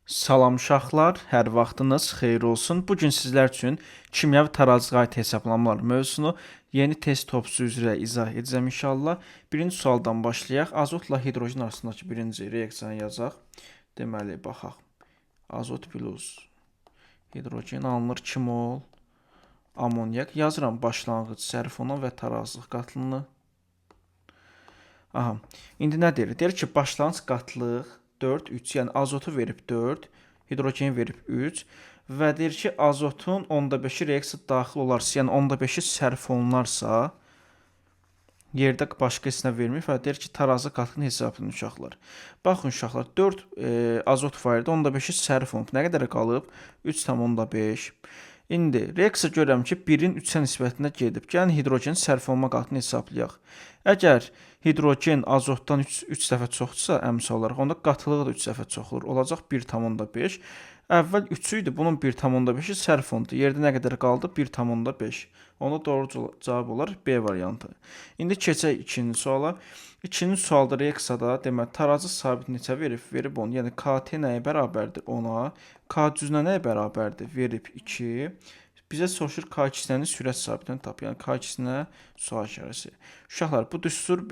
Salam uşaqlar, hər vaxtınız xeyir olsun. Bu gün sizlər üçün kimyəvi tarazı qayıt hesablanmalar mövzusunu yeni test topçusu üzrə izah edəcəm inşallah. Birinci sualdan başlayaq. Azotla hidrojen arasındakı birinci reaksiyanı yazaq. Deməli, baxaq. Azot plus hidrojen alınır 2 mol amonyak. Yazıram başlanğıc sərf ona və tarazlıq qatılını. Aha. İndi nə deyir? Deyir ki, başlanğıc qatlıq 4, 3, yəni azotu verib 4, hidrogeni verib 3 və deyir ki, azotun 5-i reaksiya daxil olarsa, yəni 5-i sərf olunarsa, yerdə başqa heç nə vermir və deyir ki, tarazı qatlığını hesablayın uşaqlar. Baxın uşaqlar, 4 azot var idi, 5-i sərf olunub. Nə qədər qalıb? 3,5. İndi reaksiya görürəm ki, 1-in 3-ə nisbətində gedib. Gəlin hidrogenin sərf olunma qatlığını hesablayaq. Əgər hidrogen azotdan 3 dəfə çoxdursa, əmsi olaraq, onda qatılığı da 3 dəfə çox olur. Olacaq 1,5. Əvvəl 3 idi, bunun 1,5-i sərf olundu. Yerdə nə qədər qaldı? 1,5. Onda doğru cavab olar B variantı. İndi keçək ikinci suala. İkinci sualda reaksiyada deməli tarazı sabit neçə verib? Verib 10. Yəni KT nəyə bərabərdir? 10-a. K düzünə nəyə bərabərdir? Verib 2. Bizə soruşur K2-nin sürət sabitini tap. Yəni K2-nə sual işarəsi. Uşaqlar, bu düstur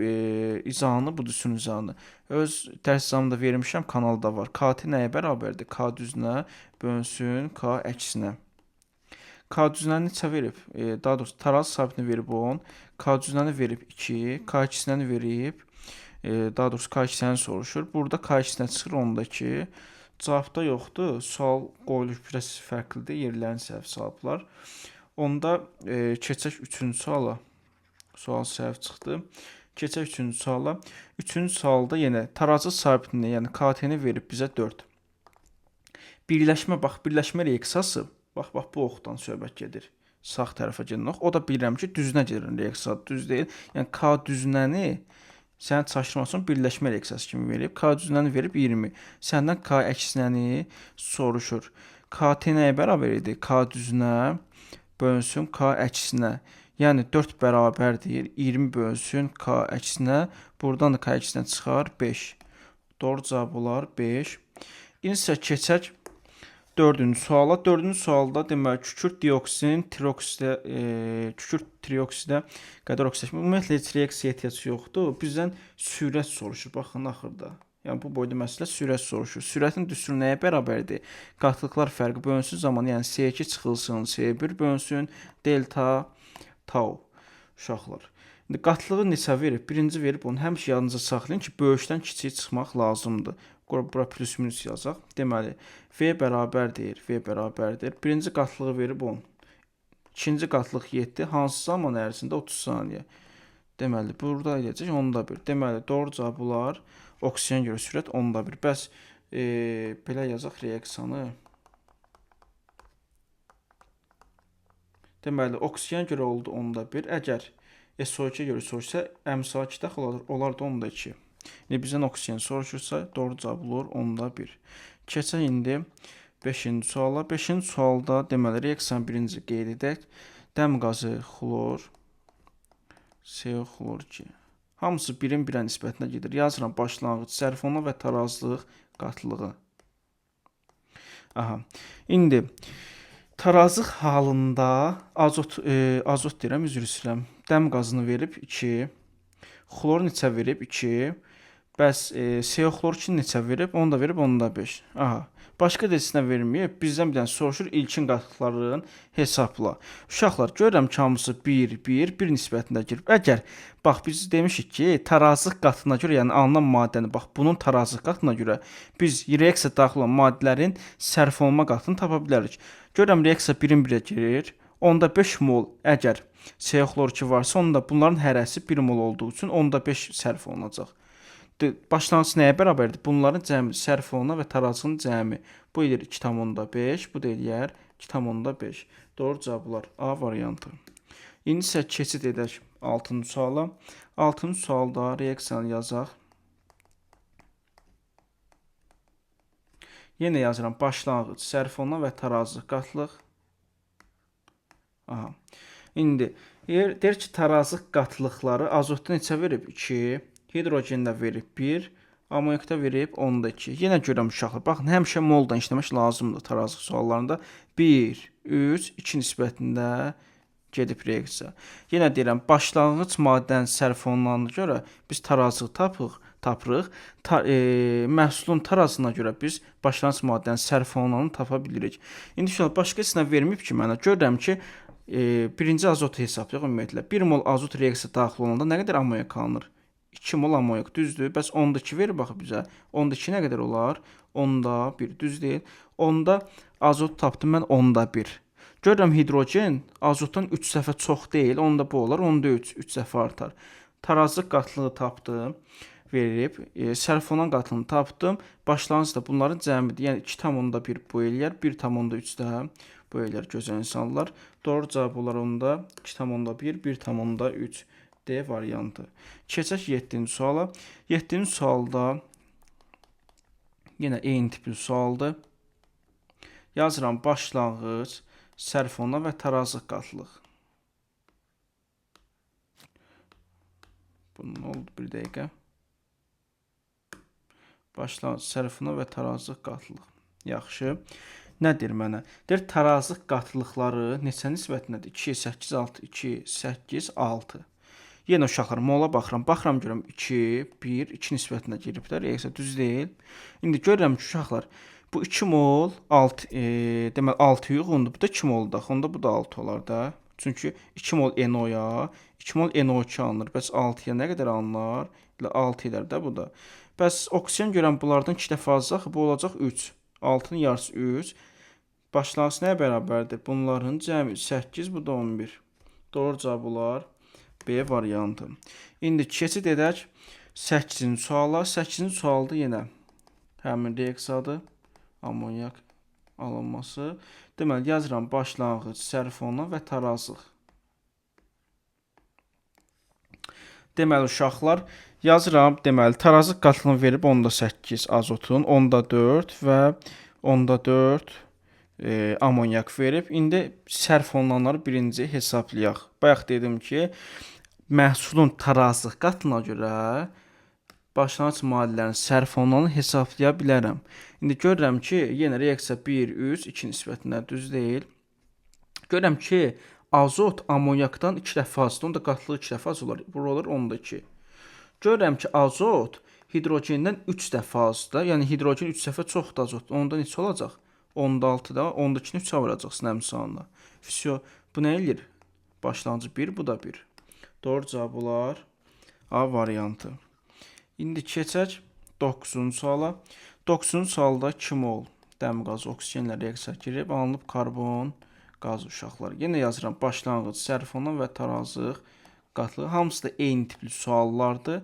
izahını, bu düsturun izahını öz dərs izahımda vermişəm, kanalda var. KT nəyə bərabərdir? K düzünə bölünsün K əksinə. K düzünəni neçə verib? Daha doğrusu taraz sabitini verib 10. K düzünəni verib 2. K əksinəni verib. Daha doğrusu K əksinəni soruşur. Burada K əksinə çıxır 10-dakı. Cavabda yoxdur. Sual qoyuluş biraz fərqlidir. Yerlərini səhv salıblar. Onda keçək 3-cü suala. Sual səhv çıxdı. Keçək 3-cü suala. 3-cü sualda yenə tarazı sabitini, yəni KT-ni verib bizə 4. Birləşmə, bax, birləşmə reaksiyası. Bax, bu oxdan söhbət gedir. Sağ tərəfə gedən ox. O da bilirəm ki, düzünə gedir reaksiya, düz deyil. Yəni K düzünəni sənin çaşdırmasın birləşmə reaksiyası kimi verib. K düzünəni verib 20. Səndən K əksinəni soruşur. KT nəyə bərabər idi? K düzünə bölünsün K əksinə. Yəni 4 bərabərdir. 20 bölünsün K əksinə. Buradan da K əksinə çıxar 5. Doğru cavab olar 5. İndi isə keçək 4-cü suala. 4-cü sualda deməli kükürt dioksinin kükürt trioksidə qədər oksidaşma. Ümumiyyətlə heç reaksiya ehtiyacı yoxdur. Bizdən sürət soruşur. Baxın axırda. Yəni bu boyda məsələ sürət soruşur. Sürətin düsturu nəyə bərabərdir? Qatlıqlar fərqi bölünsün zaman, yəni C2 çıxılsın, C1 bölünsün, delta tau. Uşaqlar. İndi qatlığı neçə verib? Birinci verib onu həmişə yadınıza saxlayın ki, böyükdən kiçik çıxmaq lazımdır. Bura plus minus yazaq. Deməli, V bərabərdir, V bərabərdir. Birinci qatlığı verib 10. İkinci qatlıq 7. Hansı zaman ərzində? 30 saniyə. Deməli, burada eləyəcək 10-1. Deməli, doğru cavab olar. Oksigen görə sürət 10-1. Bəs belə yazaq reaksiyanı. Deməli, oksigen görə oldu 10-1. Əgər SO2 görə soruşsa, əmsal-2 daxil olardı 10-2. İndi bizdən oksigen soruşursa, doğru cavab olur 10-1. Keçək indi 5-ci suala. 5-ci sualda deməli reaksiyanın birinci qeyd edək. Dəm qazı xlor, CO xlor 2. Hamısı 1-in 1-ə nisbətində gedir. Yazıram başlanğıc sərf ona və tarazlıq qatlığı. Aha. İndi tarazlıq halında azot deyirəm, üzr istəyirəm. Dəm qazını verib 2. Xlor neçə verib 2. Bəs CO xlor 2 neçə verib? Onu da verib 10-5. Aha. Başqa desinə verməyib. Bizdən bir dənə soruşur ilkin qatlıqların hesabla. Uşaqlar, görürəm ki, hamısı 1 nisbətində girir. Əgər, bax, biz demişik ki, tarazlıq qatına görə, yəni alınan maddəni, bax, bunun tarazlıq qatına görə biz reaksiya daxil olan maddələrin sərf olunma qatını tapa bilərik. Görürəm, reaksiya 1-in 1-ə girir. Onda 5 mol əgər CO xlor 2 varsa, onda bunların hərəsi 1 mol olduğu üçün onda 5 sərf olunacaq. Başlanğıc nəyə bərabərdir? Bunların cəmi sərf oluna və tarazlığın cəmi. Bu eləyir 2,5, bu da eləyər 2,5. Doğru cavab olar A variantı. İndi isə keçid edək 6-cı suala. 6-cı sualda reaksiyanı yazaq. Yenə yazıram başlanğıc sərf oluna və tarazlıq qatlıq. Aha. İndi deyir ki, tarazlıq qatlıqları azotda neçə verib? 2. Hidrogen də verib 1. Amonyakda verib 10-da 2. Yenə görürəm uşaqlar. Baxın, həmişə moldan işləmək lazımdır tarazlıq suallarında. 1, 3, 2 nisbətində gedib reaksiya. Yenə deyirəm, başlanğıc maddənin sərf olunanına görə biz tarazlıq tapırıq. Məhsulun tarazına görə biz başlanğıc maddənin sərf olunanını tapa bilirik. İndi şöyle başqa heç nə verməyib ki, mənə görürəm ki, birinci azotu hesablayaq ümumiyyətlə. 1 mol azot reaksiya daxil olanda nə qədər amonyak alınır? 2 mol amonyak, düzdür? Bəs 10-da 2 verir baxı bizə. 10-da 2 nə qədər olar? 10-da 1, düz deyil. 10-da azot tapdım mən 10-da 1. Görürəm hidrogen azotdan 3 dəfə çox deyil. Onda bu olar. 10-da 3, 3 dəfə artar. Tarazlıq qatlığı tapdım. Verib. Sərf olunan qatılığını tapdım. Başlanğıc da bunların cəmidir. Yəni 2,1 bu eləyər. 1,3 də bu eləyər gözəl insanlar. Doğru cavab olar onda 2,1, 1,3. D variantı. Keçək 7-ci suala. 7-ci sualda yenə eyni tipli sualdır. Yazıram başlanğıc, sərf olunan və tarazlıq qatılıq. Bunun oldu bir dəqiqə. Başlanğıc, sərf olunan və tarazlıq qatılıq. Yaxşı. Nə deyir mənə? Deyir tarazlıq qatılıqları neçə nisbətindədir? 2, 8, 6, 2, 8, 6. Yenə uşaqlar mola baxıram. Baxıram görürəm 2, 1, 2 nisbətində giriblər. Reaksiya düz deyil. İndi görürəm ki, uşaqlar bu 2 mol 6, deməli 6 uyğundur. Bu da 2 mol da. Onda bu da 6 olar da. Çünki 2 mol NO-ya, 2 mol NO2 alınır. Bəs 6-ya nə qədər alınır? Elə 6 edər də bu da. Bəs oksigen görəm bunlardan 2 dəfə azdır. Bu olacaq 3. 6-nın yarısı 3. Başlanğıc nəyə bərabərdir? Bunların cəmi 8, bu da 11. Doğru cavab olar B variantı. İndi keçid edək 8-ci suala. 8-ci sualda yenə həmin reaksiyadır. Amonyak alınması. Deməli, yazıram başlanğıc, sərf olunan və tarazlıq. Deməli, uşaqlar, yazıram, deməli, tarazlıq qatılığını verib 10-da 8 azotun, 10-da 4 və 10-da 4 amonyak verib. İndi sərf olunanları birinci hesablayaq. Bayaq dedim ki, məhsulun tarazlıq qatılığına görə başlanğıc maddələrin sərf olunanını hesablaya bilərəm. İndi görürəm ki, yenə reaksiya 1, 3, 2 nisbətində düz deyil. Görürəm ki, azot amonyakdan 2 dəfə azdır. Onda qatılığı 2 dəfə az olar. Bura olur 10-da 2. Görürəm ki, azot hidrogendən 3 dəfə azdır. Yəni hidrogen 3 dəfə çoxdur azot. Onda neçə olacaq? 10-da 6-da, 10-da 2-ni 3-ə vuracaqsın əmsalına. Fisyo, bu nə eləyir? Başlanğıcı 1, bu da 1. Doğru cavab olar A variantı. İndi keçək 9-cu suala. 9-cu sualda 2 mol dəm qazı oksigenlə reaksiya girib, alınıb karbon qazı uşaqlar. Yenə yazıram başlanğıc, sərf olunan və tarazlıq qatlığı. Hamısı da eyni tipli suallardır.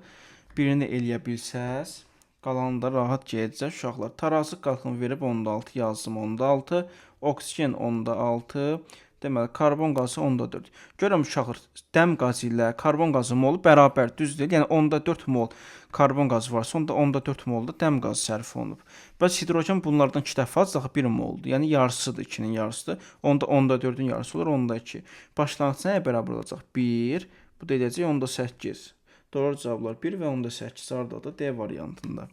Birini eləyə bilsəz, qalanı da rahat gedəcək uşaqlar. Tarazlıq qatılığını verib 10-da 6 yazdım, 10-da 6. Oksigen 10-da 6. Deməli, karbon qazı 10-da 4. Görürəm uşaqlar, dəm qazı ilə karbon qazı molu bərabər, düz deyil. Yəni 10-da 4 mol karbon qazı varsa, onda 10-da 4 mol da dəm qazı sərf olunub. Bəs hidrogen bunlardan 2 dəfə az, daha 1 moldur. Yəni yarısıdır, 2-nin yarısıdır. Onda 10-da 4-ün yarısı olur, 10-da 2. Başlanğıc nəyə bərabər olacaq? 1, bu da edəcək 10-da 8. Doğru cavablar 1 və 10-da 8 hardadır? D variantında.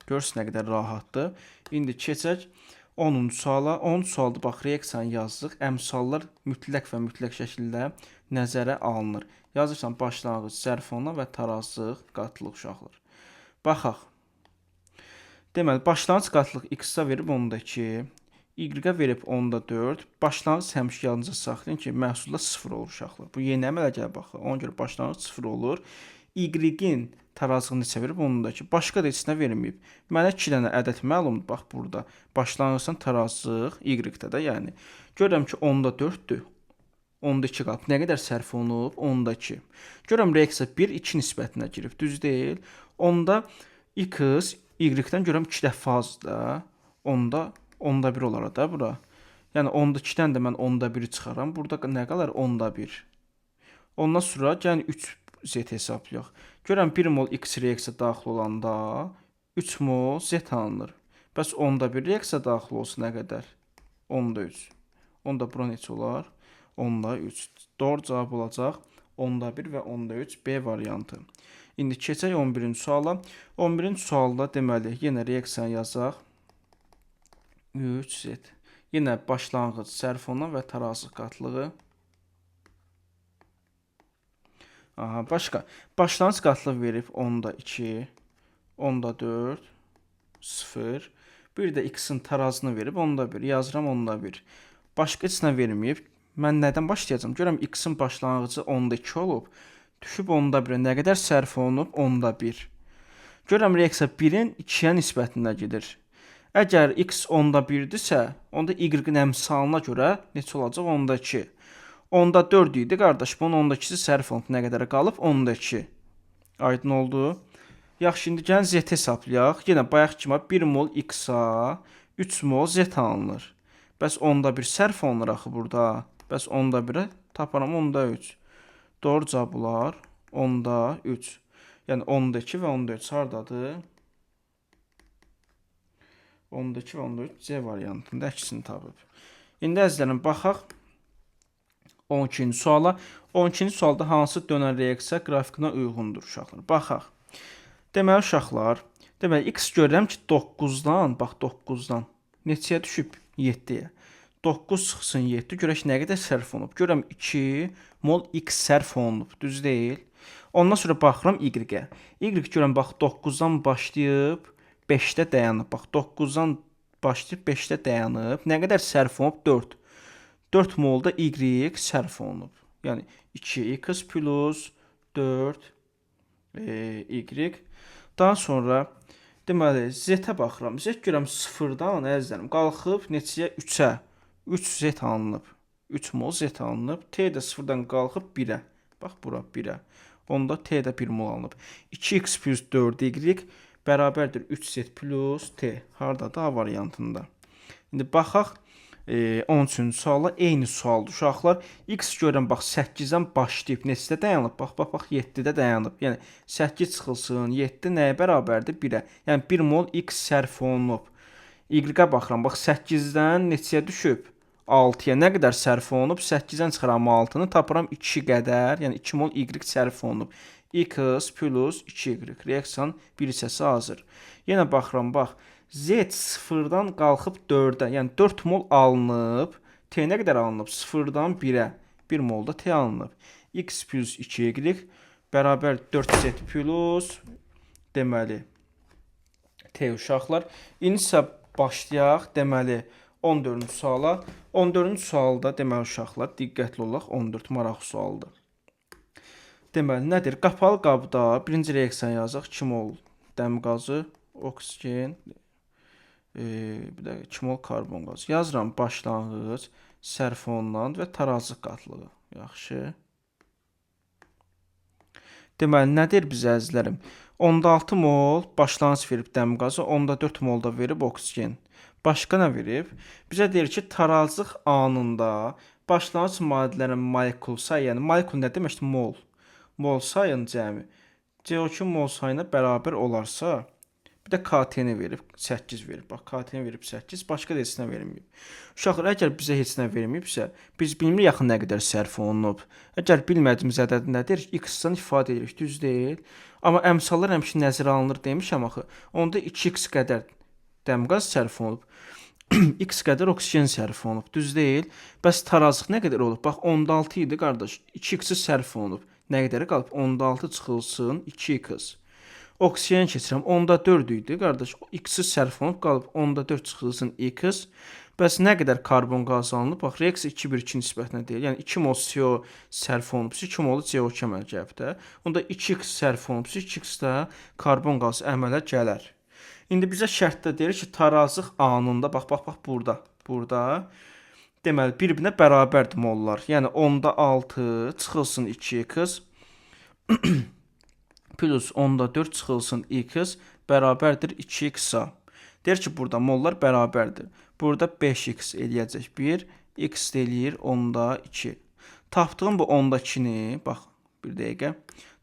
Görürsünüz nə qədər rahatdır. İndi keçək 10-cu suala. 10-cu sualda bax reaksiyanı yazdıq. Əmsallar mütləq və mütləq şəkildə nəzərə alınır. Yazırsan başlanğıc, sərf olunan və tarazlıq qatılıq uşaqlar. Baxaq. Deməli, başlanğıc qatılıq X-a verib 10-da 2, Y-ə verib 10-da 4. Başlanğıc həmişə yadınıza saxlayın ki, məhsulda 0 olur uşaqlar. Bu yeni əmələ gələ baxın. Ona görə başlanğıc 0 olur. Y-in tarazlığını neçə verib? 10-da 2. Başqa da heç nə verməyib. Mənə 2 dənə ədəd məlumdur. Bax burada. Başlanğıcdan tarazlıq Y-də də, yəni. Görürəm ki, 10-da 4-dür. 10-da 2 qalıb. Nə qədər sərf olunub? 10-da 2. Görürəm reaksiya 1, 2 nisbətinə girib. Düz deyil. Onda X, Y-dən görürəm 2 dəfə azdır. 10-da 1 olar da bura. Yəni 10-da 2-dən də mən 10-da 1-i çıxaram. Burada nə qalır? 10-da 1. Ondan sonra yəni 3 Z hesablayaq. Görürəm 1 mol X reaksiya daxil olanda 3 mol Z alınır. Bəs 10-da 1 reaksiya daxil olsa nə qədər? 10-da 3. Onda bura neçə olar? 10-da 3. Doğru cavab olacaq 10-da 1 və 10-da 3 B variantı. İndi keçək 11-ci suala. 11-ci sualda deməli yenə reaksiyanı yazaq. 3Z. Yenə başlanğıc sərf olunan və tarazı qatlığı. Aha, başqa. Başlanğıc qatlıq verib 10-da 2, 10-da 4, 0. Bir də x-in tarazını verib 10-da 1. Yazıram 10-da 1. Başqa heç nə verməyib. Mən nədən başlayacağım? Görəm x-in başlanğıcı 10-da 2 olub. Düşüb 10-da 1-ə nə qədər sərf olunub? 10-da 1. Görəm reaksiya 1-in 2-yə nisbətində gedir. Əgər x 10-da 1-dirsə, onda y-in əmsalına görə neçə olacaq? 10-da 2. 10-da 4 idi, qardaş. Bunun 10-da 2-si sərf olunub. Nə qədər qalıb? 10-da 2. Aydın oldu. Yaxşı, indi gəlin z hesablayaq. Yenə bayaq kimi 1 mol x-a 3 mol z alınır. Bəs 10-da 1 sərf olunur axı burada. Bəs 10-da 1-ə taparam 10-da 3. Doğru cavab olar 10-da 3. Yəni 10-da 2 və 10-da 3 hardadır? 10-da 2 və 10-da 3 C variantında əksini tapıb. İndi əzizlərim baxaq 12-ci suala. 12-ci sualda hansı dönən reaksiya qrafikinə uyğundur uşaqlar? Baxaq. Deməli uşaqlar, deməli x görürəm ki 9-dan, bax 9-dan neçəyə düşüb? 7-yə. 9 çıxsın 7, görək nə qədər sərf olunub. Görürəm 2 mol x sərf olunub, düz deyil. Ondan sonra baxıram y-ə. Y görürəm bax 9-dan başlayıb 5-də dayanıb. Bax 9-dan başlayıb 5-də dayanıb. Nə qədər sərf olunub? 4. 4 molda y sərf olunub. Yəni 2x plus 4 y. Daha sonra deməli z-ə baxıram. Z görürəm 0-dan əzizlərim qalxıb neçəyə? 3-ə. 3z alınıb. 3 mol z alınıb. T də 0-dan qalxıb 1-ə. Bax bura 1-ə. Onda t də 1 mol alınıb. 2x plus 4y bərabərdir 3z plus t. Hardadır? A variantında. İndi baxaq 13-cü suala. Eyni sualdır uşaqlar. X görürəm bax 8-dən başlayıb neçədə dayanıb? Bax 7-də dayanıb. Yəni 8 çıxılsın 7 nəyə bərabərdir? 1-ə. Yəni 1 mol x sərf olunub. Y-ə baxıram. Bax 8-dən neçəyə düşüb? 6-ya nə qədər sərf olunub? 8-dən çıxıram 6-nı, tapıram 2 qədər, yəni 2 mol y sərf olunub. X plus 2y. Reaksiyanın bir hissəsi hazır. Yenə baxıram, bax. Z 0-dan qalxıb 4-ə, yəni 4 mol alınıb. T nə qədər alınıb? 0-dan 1-ə. 1 mol da T alınıb. X plus 2y bərabər 4z plus deməli T uşaqlar. İndi isə başlayaq deməli 14-cü suala. 14-cü sualda deməli uşaqlar diqqətli olaq. 14 maraqlı sualdır. Deməli nədir? Qapalı qabda birinci reaksiyanı yazaq. 2 mol dəmir qazı, oksigen, bir də 2 mol karbon qazı. Yazıram başlanğıc, sərf olunan və tarazı qatlığı. Yaxşı. Deməli nədir bizə əzizlərim? 16 mol başlanğıc verib dəmir qazı, 4 mol da verib oksigen. Başqa nə verib? Bizə deyir ki, tarazlıq anında başlanğıc maddələrin molekul sayı, yəni molekul nə deməkdir? Mol. Mol sayının cəmi CO2 mol sayına bərabər olarsa, bir də KT-ni verib 8 verib. Bax, KT-ni verib 8, başqa da heç nə verməyib. Uşaqlar, əgər bizə heç nə verməyibsə, biz bilmirik axı nə qədər sərf olunub. Əgər bilmədiyimiz ədəd nədir? X-dan ifadə edirik, düz deyil. Amma əmsallar həmişə nəzərə alınır demişəm axı. Onda 2x qədər dəmir qaz sərf olunub. X qədər oksigen sərf olunub, düz deyil. Bəs tarazlıq nə qədər olub? Bax, 16 idi, qardaş. 2x sərf olunub. Nə qədəri qalıb? 16 çıxılsın 2x. Oksigen keçirəm. 4 idi, qardaş. X sərf olunub, qalıb 4 çıxılsın x. Bəs nə qədər karbon qazı alınıb? Bax, reaksiya 2-1-2 nisbətinə deyil. Yəni 2 mol CO sərf olunubsa, 2 mol CO2 əmələ gəlibdə. Onda 2x sərf olunubsa, 2x də karbon qazı əmələ gələr. İndi bizə şərtdə deyir ki, tarazlıq anında, bax, burada, deməli, bir-birinə bərabərdir mollar. Yəni, 6 çıxılsın 2x, plus 4 çıxılsın x, bərabərdir 2x-a. Deyir ki, burada mollar bərabərdir. Burada 5x eləyəcək 1, x eləyir 2. Tapdığım bu 2-ni, bax, bir dəqiqə.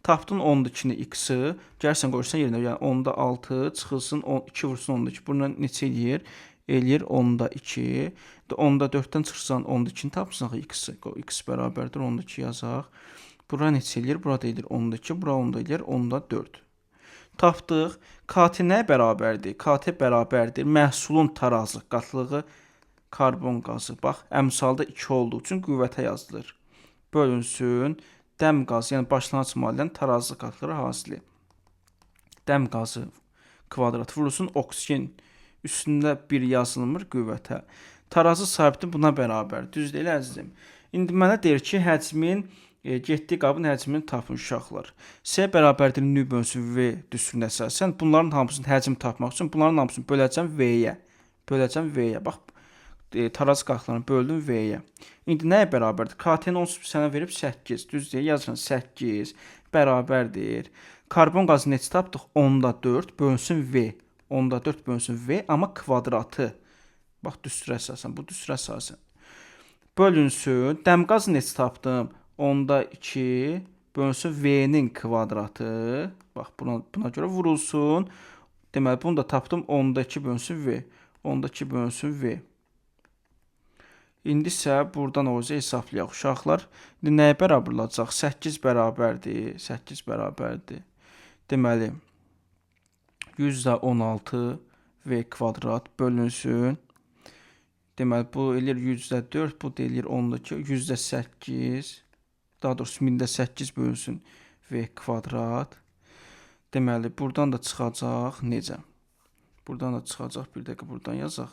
Tapdın 2-ni x-ı, gəlsən qoyursan yerinə, yəni 6 çıxılsın 2 vursun 2. Bundan neçə eləyir? Eləyir 2. 4-dən çıxırsan 2-ni tapırsan x-ı. X bərabərdir 2 yazaq. Bura neçə eləyir? Bura da eləyir 10-da 2, bura 10-da eləyir 10-da 4. Tapdıq. KT nəyə bərabərdir? KT bərabərdir məhsulun tarazı qatlığı karbon qazı. Bax, əmsalda 2 olduğu üçün qüvvətə yazılır. Bölünsün dəm qazı, yəni başlanğıc maddənin tarazı qatlığı hasili. Dəm qazı kvadrat vurulsun oksigen üstündə 1 yazılmır qüvvətə. Tarazı sabiti buna bərabər. Düzdür elə əzizim. İndi mənə deyir ki, həcmin getdiyi qabın həcmini tapın uşaqlar. S bərabərdir nü bölünsün V düsturuna əsasən bunların hamısının həcmini tapmaq üçün bunların hamısını böləcəm V-yə. Böləcəm V-yə. Bax, tarazı qatlarını böldüm V-yə. İndi nəyə bərabərdir? KT-nin 10 sənə verib 8. Düzdür, yazırsan 8 bərabərdir. Karbon qazı neçə tapdıq? 10-da 4 bölünsün V. 10-da 4 bölünsün V, amma kvadratı. Bax, düstura əsasən, bu düstura əsasən. Bölünsün, dəm qazı neçə tapdım? 10-da 2 bölünsün V-nin kvadratı. Bax, buna görə vurulsun. Deməli, bunu da tapdım 10-da 2 bölünsün V. 10-da 2 bölünsün V. İndi isə buradan o hesablayaq uşaqlar. İndi nəyə bərabər olacaq? 8 bərabərdir. 8 bərabərdir. Deməli, 116 V kvadrat bölünsün. Deməli, bu eləyir 104, bu da eləyir 10-da 2, 8, daha doğrusu 1000-8 bölünsün V kvadrat. Deməli, buradan da çıxacaq necə? Buradan da çıxacaq, bir dəqiqə buradan yazaq.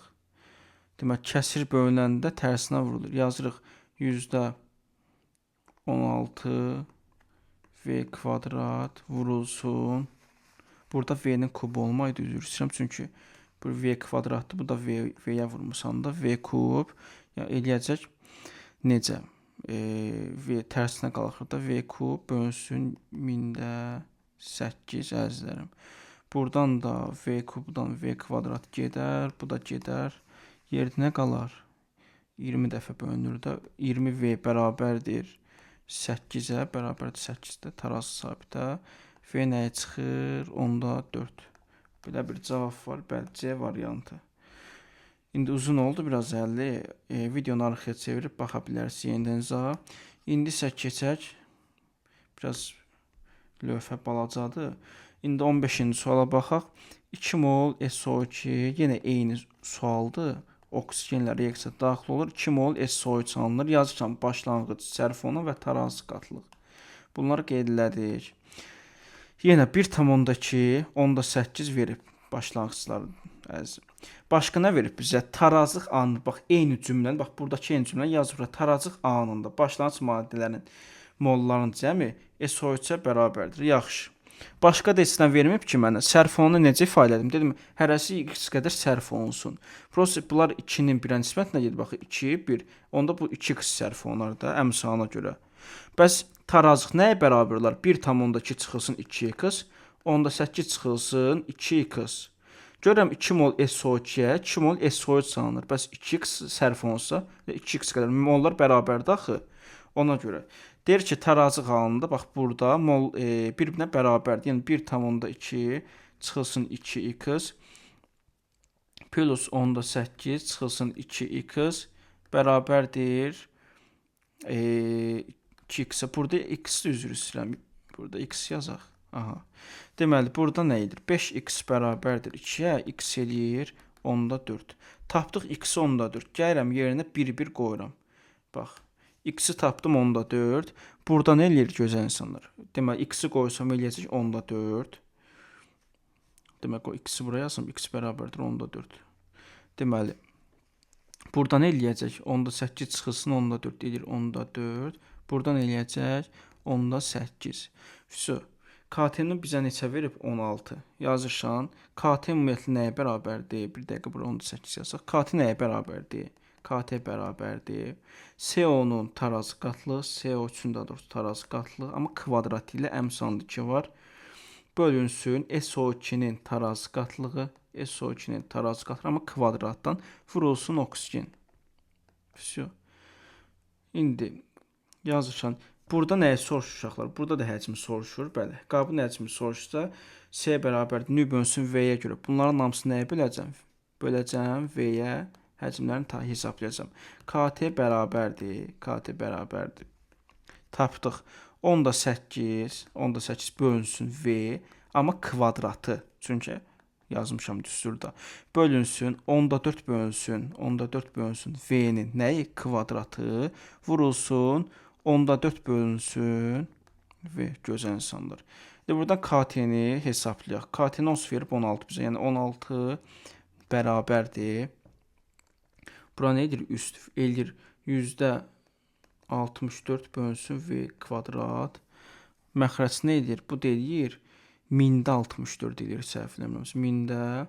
Deməli, kəsir bölünəndə tərsinə vurulur. Yazırıq 16 V kvadrat vurulsun. Burada V-nin kubu olmaydı, üzr istəyirəm, çünki bu V kvadratdır, bu da V-yə vurmusan da V kub. Yəni, eləyəcək necə? V tərsinə qalxır da V kub bölünsün 1000-8 əzizlərim. Buradan da V kubdan V kvadrat gedər, bu da gedər. Yerinə qalar 20 dəfə bölünür də 20 V bərabərdir 8-ə, bərabərdir 8-də tarazı sabitə. V nəyə çıxır? 10-da 4. Belə bir cavab var. Bəli, C variantı. İndi uzun oldu biraz 50. Videonu arxaya çevirib baxa bilərsiniz yenidən izah. İndi isə keçək. Biraz lövhə balacadır. İndi 15-ci suala baxaq. 2 mol SO2 yenə eyni sualdır. Oksigenlə reaksiya daxil olur. 2 mol SO3 alınır. Yazırsan başlanğıc, sərf onu və tarazı qatlıq. Bunları qeyd elədik. Yenə 1,2, 10-da 8 verib başlanğıcların əzizim. Başqa nə verib bizə? Tarazlıq anı. Bax, eyni cümləni, bax, buradakı eyni cümləni yazırıq. Tarazlıq anında başlanğıc maddələrin molların cəmi SO3-ə bərabərdir. Yaxşı. Başqa da heç nə verməyib ki mənə. Sərf olununu necə ifadə edim? Dedim, hərəsi x qədər sərf olunsun. Prosta bunlar 2-nin 1-ə nisbətlə gedir. Bax, 2, 1. Onda bu 2x sərf olunar da əmsalına görə. Bəs tarazlıq nəyə bərabər olar? 1,2 çıxılsın 2x, 10-da 8 çıxılsın 2x. Görürəm 2 mol SO2-yə 2 mol SO3 salınır. Bəs 2x sərf olunsa 2x qədər mollar bərabərdir axı. Ona görə deyir ki, tarazlıq halında bax burada mol bir-birinə bərabərdir. Yəni 1,2 çıxılsın 2x plus 10-da 8 çıxılsın 2x bərabərdir 2x. Burada x üzr istəyirəm. Burada x yazaq. Aha. Deməli, burada nə edir? 5x bərabərdir 2-yə, x eləyir 10-da 4. Tapdıq x-i 10-da 4. Gəlirəm yerinə 1-1 qoyuram. Bax, x-i tapdım 10-da 4. Burada nə eləyir gözəl insanlar? Deməli, x-i qoysam eləyəcək 10-da 4. Demək, o x-i buraya yazsam, x bərabərdir 10-da 4. Deməli, burada nə eləyəcək? 10-da 8 çıxılsın 10-da 4 eləyir 10-da 4. Buradan eləyəcək 10-da 8. Füsu. KT-ni bizə neçə verib? 16. Yazırsan. KT ümumiyyətlə nəyə bərabərdir? Bir dəqiqə bura 10-da 8 yazsaq. KT nəyə bərabərdir? KT bərabərdir. CO-nun tarazı qatlığı, CO3-ün də doğrusu tarazı qatlığı, amma kvadratı ilə əmsalında 2 var. Bölünsün SO2-nin tarazı qatlığı, SO2-nin tarazı qatlığı, amma kvadratdan vurulsun oksigen. Füsu. İndi yazırsan. Burada nəyə soruşur uşaqlar? Burada da həcmi soruşur. Bəli. Qabın həcmi soruşsa, S bərabərdir. Nü bölünsün V-yə görə. Bunların hamısını nəyə böləcəm? Böləcəm V-yə, həcmlərini hesablayacağam. KT bərabərdir. KT bərabərdir. Tapdıq. 10^8 bölünsün V, amma kvadratı. Çünki yazmışam düsturda. Bölünsün 10^4 bölünsün V-nin nəyi? Kvadratı vurulsun 10^4 bölünsün V. Gözəl insanlar. İndi buradan KT-ni hesablayaq. KT-ni onsuz verib 16 bizə. Yəni 16 bərabərdir. Bura nə edir? Üst eləyir %64 bölünsün V kvadrat. Məxrəc nə edir? Bu deyir 1000-64 edir səhv eləmirəmsə. 1000-də,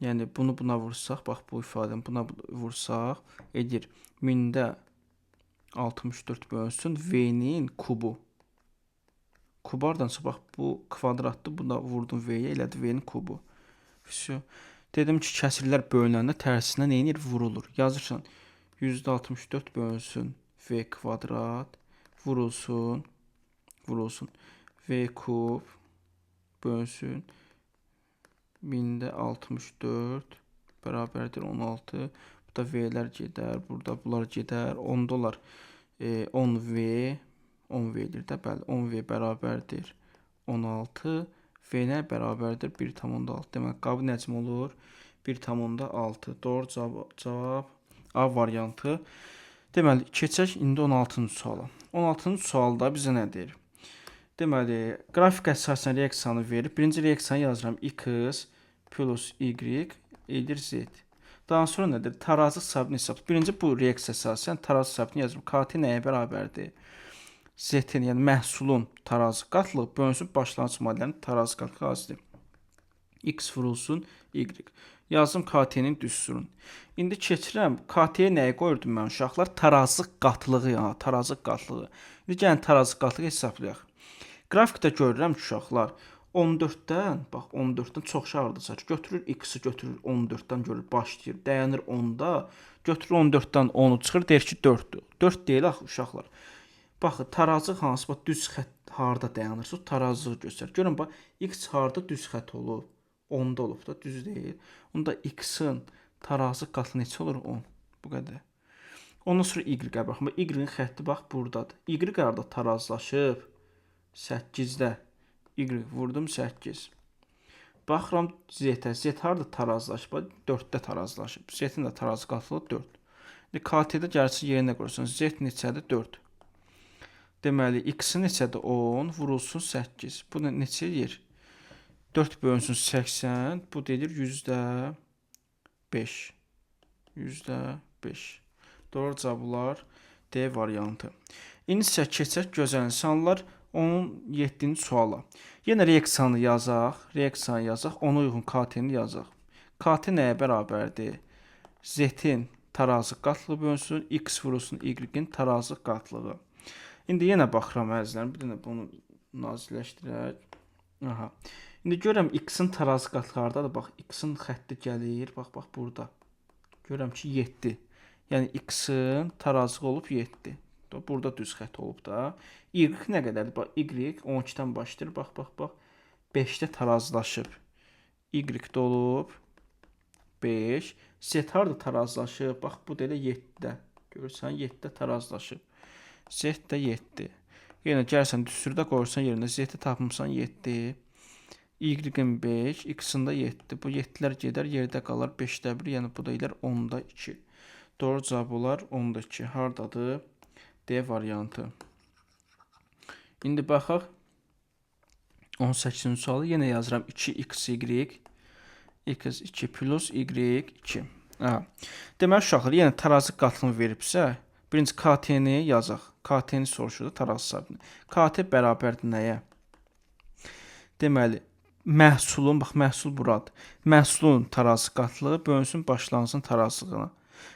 yəni bunu buna vursaq, bax bu ifadəni buna vursaq, edir 1000-64 bölünsün V-nin kubu. Kub hardansa bax bu kvadratdır, buna vurdum V-yə, elədi V-nin kubu. Все. Dedim ki, kəsirlər bölünəndə tərsinə nə edir? Vurulur. Yazırsan %64 bölünsün V kvadrat vurulsun V kub bölünsün 1000-64 bərabərdir 16. Bu da V-lər gedər, burada bunlar gedər. 10 dolar 10V 10V edir də, bəli. 10V bərabərdir 16. V nə bərabərdir? 1,6. Demək, qabı nəcm olur? 1,6. Doğru cavab A variantı. Deməli, keçək indi 16-cı suala. 16-cı sualda bizə nə deyir? Deməli, qrafik əsasən reaksiyanı verir. Birinci reaksiyanı yazıram. X plus Y edir Z. Daha sonra nədir? Tarazı sabitini hesablayır. Birinci bu reaksiya əsasən tarazı sabitini yazıram. KT nəyə bərabərdir? Z-in, yəni məhsulun tarazı qatlığı bölünsün başlanğıc maddənin tarazı qatlığı azdır. X vurulsun Y. Yazdım KT-nin düsturunu. İndi keçirəm. KT-yə nəyi qoyurdum mən uşaqlar? Tarazı qatlığı ya, tarazı qatlığı. İndi gəlin tarazı qatlığı hesablayaq. Qrafikdə görürəm ki, uşaqlar 14-dən, bax 14-dən çox şey ardırsa, götürür X-i götürür 14-dən görür başlayır, dayanır 10-da, götürür 14-dən 10-u çıxır, deyir ki 4-dür. 4 deyil axı uşaqlar. Baxın, tarazı hansı, bax düz xətt harda dayanırsa, tarazı göstərir. Görün, bax X harda düz xətt olub? 10-da olub da, düz deyil. Onda X-in tarazı qatı neçə olur? 10. Bu qədər. Ondan sonra Y-ə baxın. Y-in xətti bax buradadır. Y harda tarazlaşıb? 8-də. Y vurdum 8. Baxıram Z-ə. Z harda tarazlaşıb? 4-də tarazlaşıb. Z-in də tarazı qatlığı 4. İndi KT-də gəlsin yerinə qoyursan. Z neçədir? 4. Deməli, X neçədir? 10. Vurulsun 8. Bu neçə edir? 4 bölünsün 80. Bu dedir %5. %5. Doğru cavablar D variantı. İndi isə keçək gözəl insanlar 17-ci suala. Yenə reaksiyanı yazaq. Ona uyğun KT-ni yazaq. KT nəyə bərabərdir? Z-in tarazı qatlığı bölünsün, X vurulsun Y-in tarazı qatlığı. İndi yenə baxıram əzizlərim. Bir dənə bunu nazirləşdirək. Aha. İndi görürəm X-in tarazı qatlığı hardadır? Bax, X-in xətti gəlir. Bax, burada. Görürəm ki, 7. Yəni, X-in tarazı olub 7. Burada düz xətt olub da. Y nə qədərdir? Bax, Y 12-dən başlayır. Bax. 5-də tarazlaşıb. Y də olub 5. Z harda tarazlaşıb? Bax, bu da elə 7-də. Görürsən, 7-də tarazlaşıb. Z də 7. Yenə gəlsən düsturda qoyursan yerinə. Z-i tapmısan 7. Y-in 5, X-in də 7. Bu 7-lər gedər, yerdə qalar 5-də 1. Yəni, bu da elər 10-da 2. Doğru cavab olar 10-da 2. Hardadır? D variantı. İndi baxaq. 18-ci sualı yenə yazıram. 2xy x2 plus y2. Deməli, uşaqlar, yenə tarazı qatını veribsə, birinci KT-ni yazaq. KT-ni soruşur da tarazı sabitini. KT bərabərdir nəyə? Deməli, məhsulun, bax, məhsul buradır. Məhsulun tarazı qatlığı bölünsün başlanğıcın tarazlığına.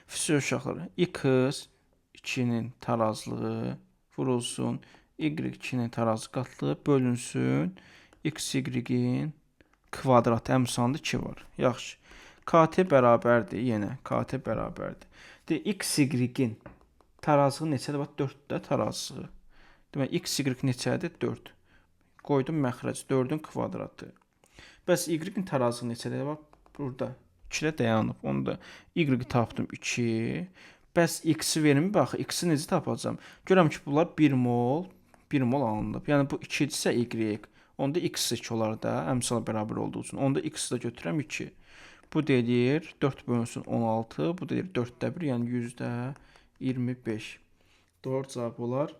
Füsuh uşaqlar, x2-nin tarazlığı vurulsun, y2-nin tarazı qatlığı bölünsün, xy-in kvadrat əmsanında 2 var. Yaxşı. KT bərabərdir, yenə KT bərabərdir. X-y-in tarazlığı neçədir? Bax, 4-də tarazlığı. Demək, x-y neçədir? 4. Qoydum məxrəc, 4-ün kvadratı. Bəs y-in tarazlığı neçədir? Bax, burada 2-də dayanıb. Onu da y tapdım 2. Bəs x-i verimi bax, x-i necə tapacağım? Görəm ki, bunlar 1 mol, 1 mol alınıb. Yəni bu 2-dirsə y, onda x2 olar da, əmsal bərabər olduğu üçün. Onda x da götürürəm 2. Bu deyir 4 bölünsün 16, bu deyir 4də 1, yəni %25. Doğru cavab olar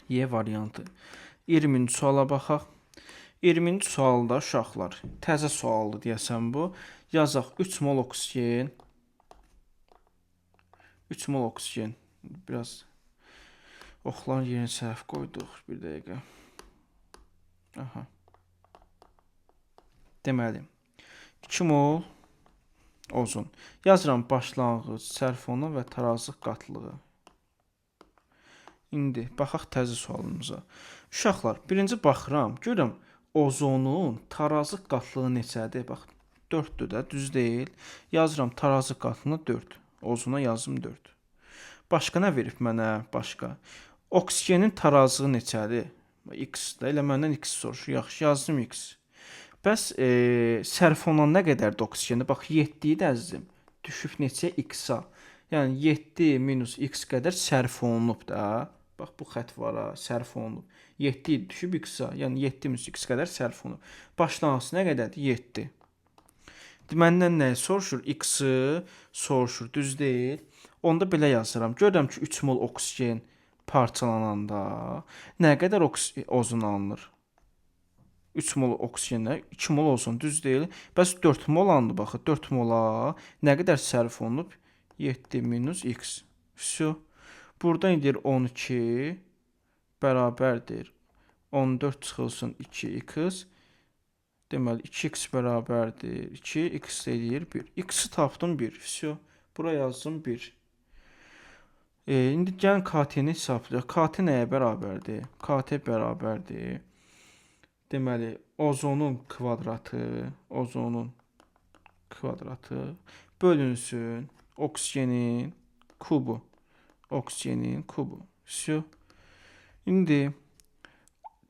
Y variantı. 20-ci suala baxaq. 20-ci sualda uşaqlar, təzə sualdır deyəsən bu. Yazaq 3 mol oksigen. 3 mol oksigen. Biraz oxların yerini səhv qoyduq. Bir dəqiqə. Aha. Deməli, 2 mol ozon. Yazıram başlanğıc, sərfona və tarazlıq qatlığı. İndi baxaq təzə sualımıza. Uşaqlar, birinci baxıram, görürəm ozonun tarazlıq qatlığı neçədir? Bax, 4-dür də, düz deyil. Yazıram tarazlıq qatlığına 4. Ozona yazım 4. Başqa nə verib mənə? Başqa. Oksigenin tarazlığı neçədir? X da, elə məndən X soruşur. Yaxşı, yazdım X. Bəs sərfona nə qədərdir oksigeni? Bax, 7-yi də əzizim. Düşüb neçə? X-a. Yəni 7 minus X qədər sərf olunub da. Bax, bu xət var ha, sərf olunub. 7 düşüb X-a. Yəni 7 minus X qədər sərf olunub. Başlanğıc nə qədərdir? 7. Məndən nə soruşur? X-ı soruşur, düz deyil. Onda belə yazıram. Görürəm ki, 3 mol oksigen parçalananda nə qədər ozon alınır? 3 mol oksigenlə 2 mol ozon, düz deyil. Bəs 4 mol alındı, baxın, 4 mola nə qədər sərf olunub? 7 minus X. Всё. Buradan deyir 12 bərabərdir. 14 çıxılsın 2x. Deməli 2x bərabərdir 2, x deyir 1. X-i tapdım 1. Всё. Bura yazdım 1. İndi gəlin KT-ni hesablayaq. KT nəyə bərabərdir? KT bərabərdir. Deməli, ozonun kvadratı bölünsün oksigenin kubu. Всё. İndi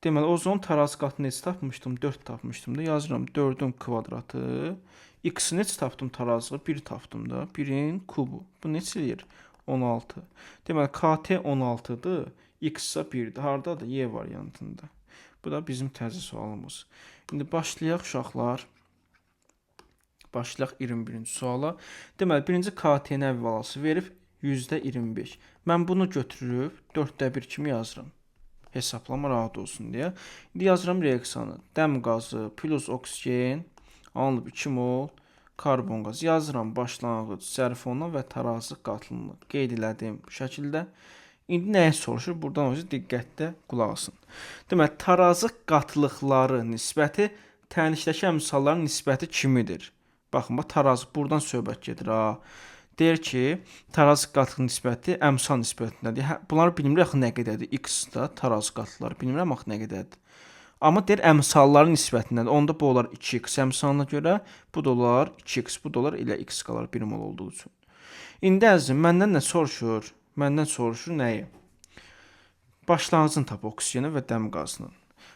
deməli, ozonun tarazı qatını neçə tapmışdım? 4 tapmışdım da. Yazıram 4-ün kvadratı. X-i neçə tapdım tarazı? 1 tapdım da. 1-in kubu. Bu neçədir? 16. Deməli, KT 16-dır. X-sa 1-dir. Hardadır? Y variantında. Bu da bizim təzə sualımız. İndi başlayaq uşaqlar. Başlayaq 21-ci suala. Deməli, birinci KT-nin əvvalası verib %25. Mən bunu götürüb 4də 1 kimi yazıram. Hesablama rahat olsun deyə. İndi yazıram reaksiyanı. Dəm qazı plus oksigen alınıb 2 mol karbon qazı. Yazıram başlanğıc, sərfona və tarazlıq qatılımını qeyd elədim bu şəkildə. İndi nəyə soruşur? Buradan özü diqqətlə qulaq asın. Deməli, tarazlıq qatlıqları nisbəti tənlikdəki əmsalların nisbəti kimidir? Baxın, tarazı buradan söhbət gedir ha. Deyir ki, tarazlıq qatlıq nisbəti əmsal nisbətindədir. Bunları bilmirəm axı nə qədərdir. X da tarazlıq qatlıqları bilmirəm axı nə qədərdir. Amma deyir əmsalların nisbətindədir. Onda bu olar 2x əmsalına görə, bu da olar 2x, bu da olar elə x qalar 1 mol olduğu üçün. İndi əzizim, məndən nə soruşur? Məndən soruşur nəyi? Başlanğıcını tap oksigeni və dəm qazının.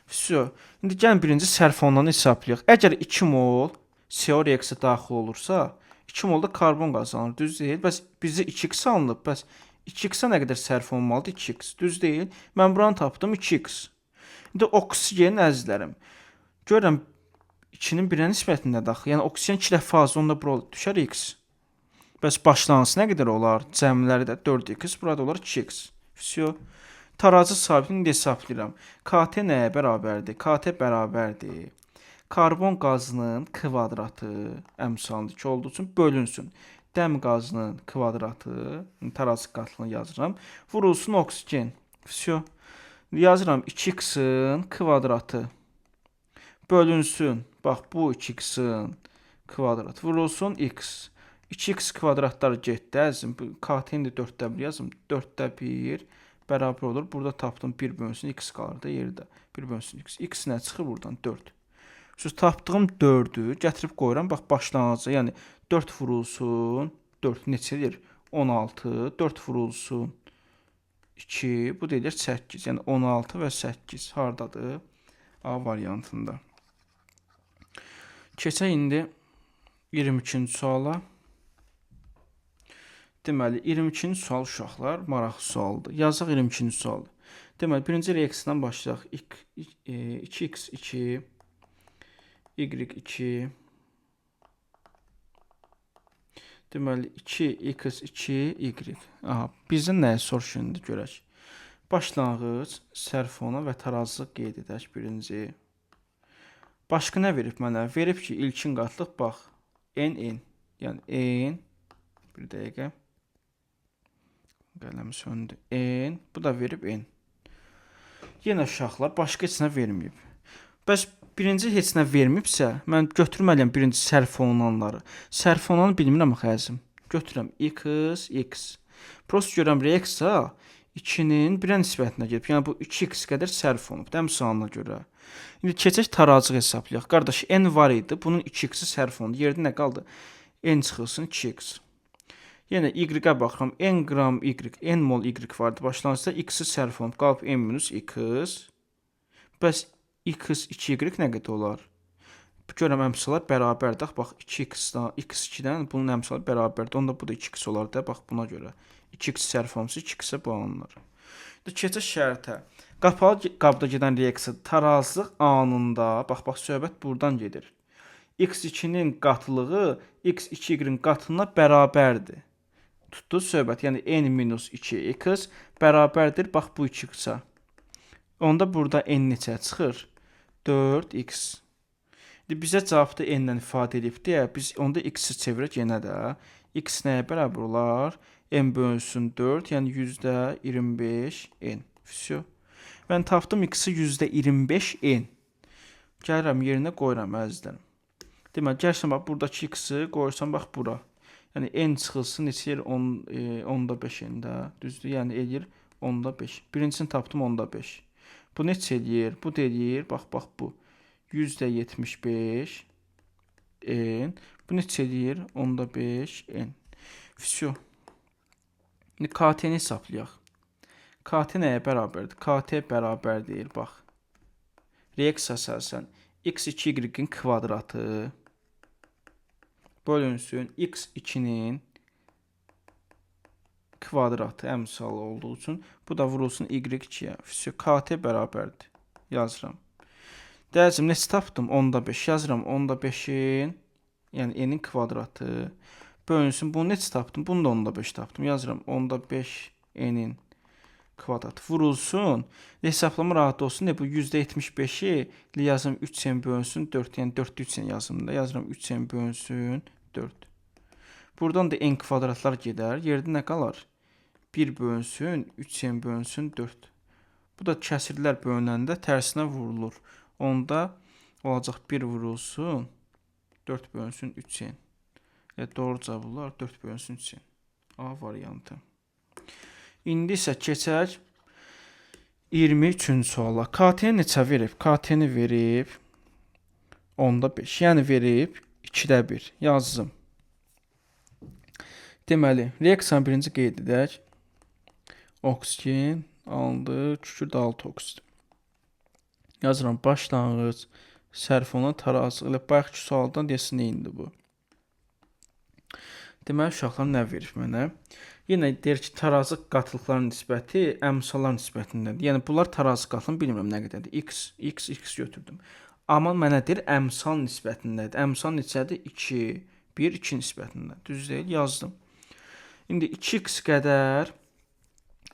Всё. İndi gəlin birinci sərfondan hesablayaq. Əgər 2 mol CO reaksiyaya daxil olursa, 2 mol da karbon qazı alınır, düz deyil. Bəs bizə 2x alınıb, bəs 2x-a nə qədər sərf olmalıdır? 2x, düz deyil. Mən buranı tapdım 2x. İndi oksigenin əzizlərim. Görürəm 2-nin 1-ə nisbətində daxil. Yəni oksigen 2 dəfə fazla, onda bura düşər x. Bəs başlanğıc nə qədər olar? Cəmləri də 4x, burada olar 2x. Всё. Tarazı sabitini hesablayıram. KT nəyə bərabərdir? KT bərabərdir. Karbon qazının kvadratı əmsalındakı olduğu üçün bölünsün. Dəm qazının kvadratı, tarazı qatlığını yazıram. Vurulsun oksigen. Всё. Yazıram 2x-in kvadratı bölünsün. Bax, bu 2x-in kvadratı vurulsun x. 2x kvadratları getdi əzizim. KT-ni də 4də 1 yazım. 4də 1 bərabər olur. Burada tapdım 1 bölünsün x qalır da yerdə. 1 bölünsün x. X nə çıxır buradan? 4. Söz tapdığım 4-ü gətirib qoyuram. Bax, başlanğıca, yəni 4 vurulsun. 4 neçədir? 16. 4 vurulsun 2. Bu deyir 8. Yəni 16 və 8 hardadır? A variantında. Keçək indi 22-ci suala. Deməli, 22-ci sual uşaqlar maraqlı sualdır. Yazaq 22-ci sualı. Deməli, birinci reaksiyadan başlayaq. 2x2, y2. Deməli, 2x2, y. Aha, bizdən nəyi soruşur indi görək. Başlanğıc, sərf ona və tarazlıq qeyd edək birinci. Başqa nə verib mənə? Verib ki, ilkin qatlıq, bax, n. Yəni, n, bir dəqiqə. Qələm söndü. N, bu da verib n. Yenə uşaqlar, başqa heç nə verməyib. Bəs birinci heç nə verməyibsə, mən götürməliyəm birinci sərf olunanları. Sərf olunanı bilmirəm axı əzim. Götürürəm x, x. Prost görürəm reaksiya 2-nin 1-ə nisbətinə gedib. Yəni bu 2x qədər sərf olunub, əmsalına görə. İndi keçək tarazlıq hesablayaq. Qardaş, n var idi, bunun 2x-i sərf olundu. Yerdə nə qaldı? N çıxılsın 2x. Yenə y-ə baxıram. N qram y, n mol y vardı. Başlanğıcda x-i sərf olunub. Qalıb n minus x. Bəs x 2y nə qədər olar? Görürəm əmsallar bərabərdir. Bax 2x-dan, x2-dən bunun əmsalı bərabərdir. Onda bu da 2x olar da. Bax buna görə. 2x sərf olunsa 2x-ə bağlanır. Keçək şərtə. Qapalı qabda gedən reaksiya tarazlıq anında, bax söhbət buradan gedir. x2-nin qatılığı x2y-in qatılığına bərabərdir. Tutdu söhbət, yəni n minus 2x bərabərdir, bax bu 2x-a. Onda burada n neçə çıxır? 4x. Bizə cavabda n-lə ifadə edibdir. Biz onda x-i çevirək yenə də. X nəyə bərabər olar? N bölünsün 4, yəni %25n. Всё. Mən tapdım x-i %25n. Gəlirəm yerinə qoyuram əzizlərim. Deməli, gəlsən bax, buradakı x-i qoyursan bax bura. Yəni n çıxılsın, neçə yer 10^5-də, düzdür? Yəni eləyir 10^5. Birincisini tapdım 10^5. Bu neçə eləyir? Bu da eləyir, bax bu. %75 n. Bu neçə eləyir? 10^5 n. Всё. İndi KT-ni hesablayaq. KT nəyə bərabərdir? KT bərabər deyir, bax. Reaksiya əsasən x2y-in kvadratı bölünsün x2-nin kvadratı əmsal olduğu üçün bu da vurulsun y2-yə. Всё, KT bərabərdir. Yazıram. Dəyəcəm, neçə tapdım? 10^5. Yazıram 10^5-in, yəni n-in kvadratı bölünsün. Bunu neçə tapdım? Bunu da 10^5 tapdım. Yazıram 10^5 n-in kvadratı vurulsun. Hesablama rahat olsun. Bu %75-i yazım 3n bölünsün 4. Yəni 4-də 3n yazımda. Yazıram 3n bölünsün 4. Buradan da n kvadratlar gedər. Yerdə nə qalar? 1 bölünsün 3n bölünsün 4. Bu da kəsirlər bölünəndə tərsinə vurulur. Onda olacaq 1 vurulsun 4 bölünsün 3n. Doğru cavab olar 4 bölünsün 3n. A variantı. İndi isə keçək 23-cü suala. KT-ni neçə verib? KT-ni verib 10^5. Yəni verib 2/1. Yazdım. Deməli, reaksiyanı birinci qeyd edək. Oksigen aldı, kükürt 6 oksid. Yazıram başlanğıc, sərf ona tarazlıq. Elə bayaqki sualdan desin indi bu. Deməli, uşaqlar nə verir mənə? Yenə deyir ki, tarazlıq qatılıqların nisbəti əmsallar nisbətindədir. Yəni, bunlar tarazlıq qatılığını bilmirəm nə qədərdir. X götürdüm. Amma mənə deyir, əmsal nisbətindədir. Əmsal neçədir? 2, 1, 2 nisbətində. Düz deyil, yazdım. İndi 2x qədər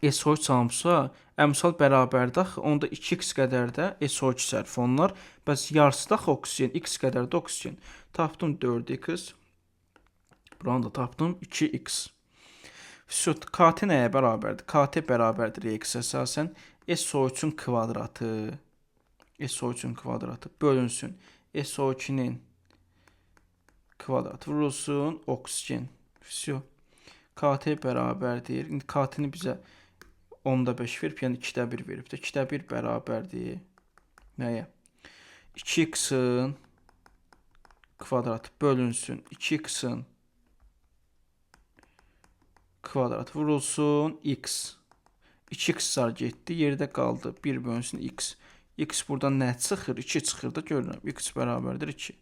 SO2 çalınmışsa, əmsal bərabərdir axı. Onda 2x qədər də SO2 sərf olunur. Bəs yarısı da oksigen, x qədər də oksigen. Tapdım 4x. Buranı da tapdım 2x. KT nəyə bərabərdir? KT bərabərdir reaksiya əsasən SO3-ün kvadratı. SO3-ün kvadratı bölünsün. SO2-nin kvadratı vurulsun oksigen. Всё. KT bərabərdir. İndi KT-ni bizə 10^5 verib, yəni 2/1 verib. 2/1 bərabərdir. Nəyə? 2x-in kvadratı bölünsün 2x-in kvadrat vurulsun x. 2x sar getdi, yerdə qaldı 1 bölünsün x. X buradan nə çıxır? 2 çıxır da görürəm. X bərabərdir 2.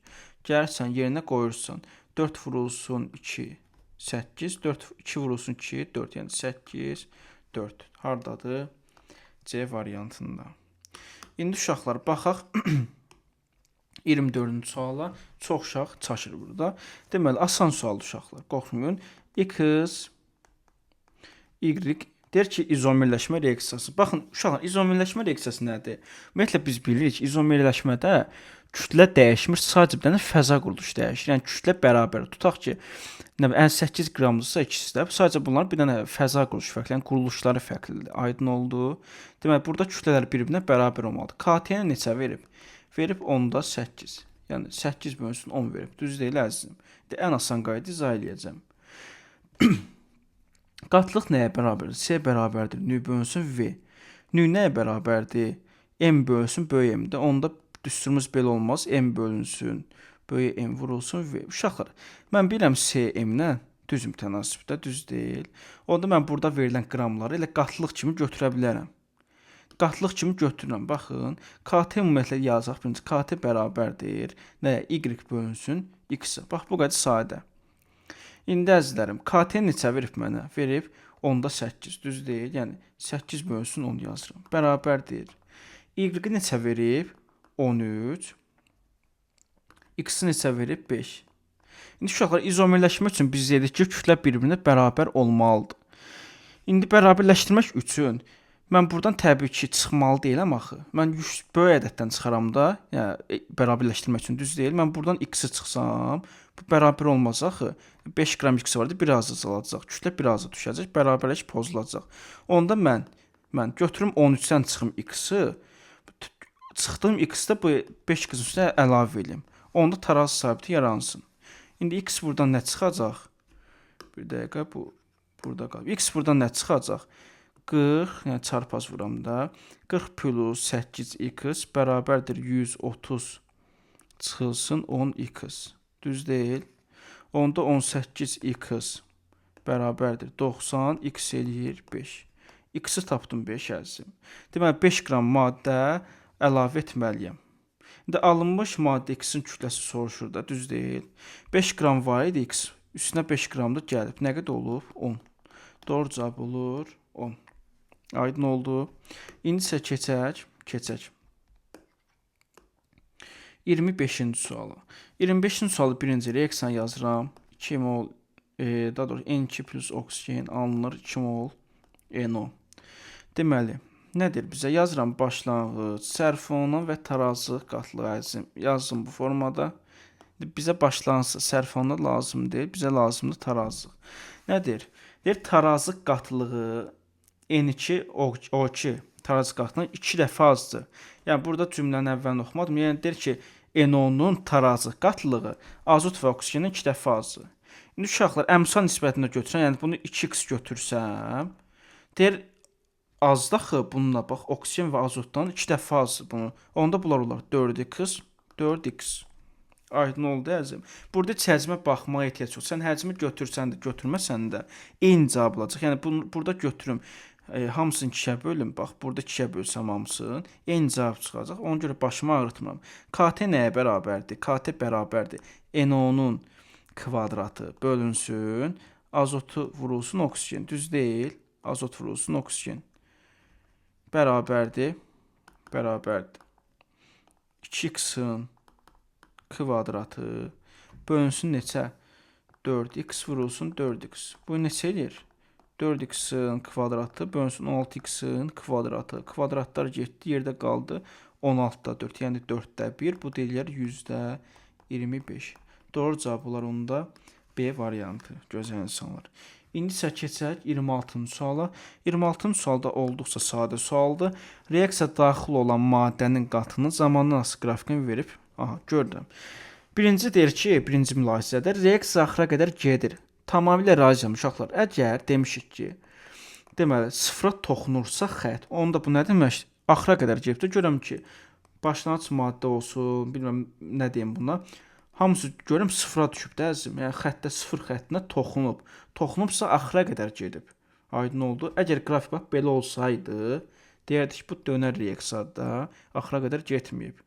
Gəlirsən yerinə qoyursan 4 vurulsun 2, 8. 2 vurulsun 2, 4. Yəni 8, 4. Hardadır? C variantında. İndi uşaqlar baxaq 24-cü suala. Çox uşaq çaşır burada. Deməli, asan sual uşaqlar. Qorxmayın. X, Y deyir ki, izomerləşmə reaksiyası. Baxın, uşaqlar, izomerləşmə reaksiyası nədir? Ümumiyyətlə biz bilirik ki, izomerləşmədə kütlə dəyişmir, sadəcə bir dənə fəza quruluşu dəyişir. Yəni kütlə bərabər. Tutaq ki, nə bilim, 8 qramdırsa ikisi də, sadəcə bunlar bir dənə fəza quruluşu fərqli, yəni quruluşları fərqlidir. Aydın oldu. Deməli, burada kütlələr bir-birinə bərabər olmalıdır. KT-nə neçə verib? Verib 10-da 8. Yəni 8 bölünsün 10 verib. Düz deyil əzizim. Ən asan qayda izah eləyəcəm. Qatlıq nəyə bərabərdir? C bərabərdir. Nü bölünsün V. Nü nəyə bərabərdir? M bölünsün böyük M-də. Onda düsturumuz belə olmaz. M bölünsün böyük M vurulsun V. Uşaqlar, mən bilirəm C M-lə düz mütənasibdə, düz deyil. Onda mən burada verilən qramları elə qatlıq kimi götürə bilərəm. Qatlıq kimi götürürəm. Baxın, KT ümumiyyətlə yazacaq. Birinci, KT bərabərdir. Nəyə? Y bölünsün X-ə. Bax, bu qədər sadə. İndi əzizlərim, KT neçə verib mənə? Verib 10-da 8. Düz deyil. Yəni 8 bölünsün 10 yazıram. Bərabərdir. Y-i neçə verib? 13. X-i neçə verib? 5. İndi uşaqlar, izomerləşmə üçün biz dedik ki, kütlə bir-birinə bərabər olmalıdır. İndi bərabərləşdirmək üçün mən buradan təbii ki, çıxmalı deyiləm axı. Mən böyük ədəddən çıxaram da, yəni bərabərləşdirmək üçün düz deyil. Mən buradan X-i çıxsam, bu bərabər olmaz axı. 5 qram X vardı, biraz azalacaq. Kütlə biraz düşəcək, bərabərlik pozulacaq. Onda mən götürüm 13-dən çıxım X-i, çıxdığım X-də bu 5 qızın üstünə əlavə edeyim. Onda tarazı sabiti yaransın. İndi X buradan nə çıxacaq? Bir dəqiqə, bu burada qalıb. X buradan nə çıxacaq? 40, yəni çarpaz vuram da. 40 plus 8x bərabərdir 130 çıxılsın 10x. Düz deyil. Onda 18x bərabərdir 90, x eləyir 5. X-i tapdım 5 əzizim. Deməli, 5 qram maddə əlavə etməliyəm. İndi alınmış maddə X-in kütləsi soruşur da, düz deyil. 5 qram var idi X. Üstünə 5 qram da gəlib. Nə qədər olub? 10. Doğru cavab olur 10. Aydın oldu. İndi isə keçək. 25-ci suala. 25-ci sualı birinci reaksiya yazıram. 2 mol, daha doğrusu N2 plus oksigen alınır 2 mol NO. Deməli, nədir bizə? Yazıram başlanğıc, sərf olunan və tarazı qatlığı əzim. Yazdım bu formada. Bizə başlanğıc sərf olunan lazım deyil, bizə lazımdır tarazı. Nədir? Deyir, tarazı qatlığı N2 O2 tarazı qatlığı 2 dəfə azdır. Yəni, burada cümlənin əvvəlini oxumadım. Yəni, deyir ki, NO-nun tarazı qatlığı azot və oksigenin 2 dəfə azdır. İndi uşaqlar, əmsal nisbətində götürsən, yəni bunu 2x götürsəm, deyir, azdaxı bununla, bax, oksigen və azotdan 2 dəfə azdır bunu. Onda bunlar olar 4x. Aydın oldu əzim. Burada heç həcmə baxmağa ehtiyac yox. Sən həcmi götürsən də, götürməsən də eyni cavab olacaq. Yəni, burada götürüm. Hamısını 2-yə bölüm. Bax, burada 2-yə bölsəm hamısını. Eyni cavab çıxacaq. Ona görə başımı ağrıtmıram. KT nəyə bərabərdir? KT bərabərdir. NO-nun kvadratı bölünsün. Azotu vurulsun oksigen. Düz deyil. Azot vurulsun oksigen. Bərabərdir. 2x-in kvadratı bölünsün neçə? 4x vurulsun 4x. Bu neçə edir? 4x-in kvadratı bölünsün 16x-in kvadratı. Kvadratlar getdi, yerdə qaldı 16-da 4. Yəni 4-də 1. Bu deyilər 100-də 25. Doğru cavab olar onda B variantı. Gözəl insanlar. İndi isə keçək 26-cı suala. 26-cı sualda olduqca sadə sualdır. Reaksiya daxil olan maddənin qatının zamandan asılı qrafikini verib. Aha, gördüm. Birinci deyir ki, birinci mülahizədə reaksiya axıra qədər gedir. Tamamilə razıyam uşaqlar. Əgər demişik ki, deməli, sıfıra toxunursa xətt, onda bu nə demək? Axıra qədər gedibdir. Görürəm ki, başlanğıc maddə olsun, bilməm nə deyim buna. Hamısı görürəm sıfıra düşüb də əzim. Yəni xəttdə sıfır xəttinə toxunub. Toxunubsa axıra qədər gedib. Aydın oldu. Əgər qrafik bax belə olsaydı, deyərdik bu dönər reaksiyada axıra qədər getməyib.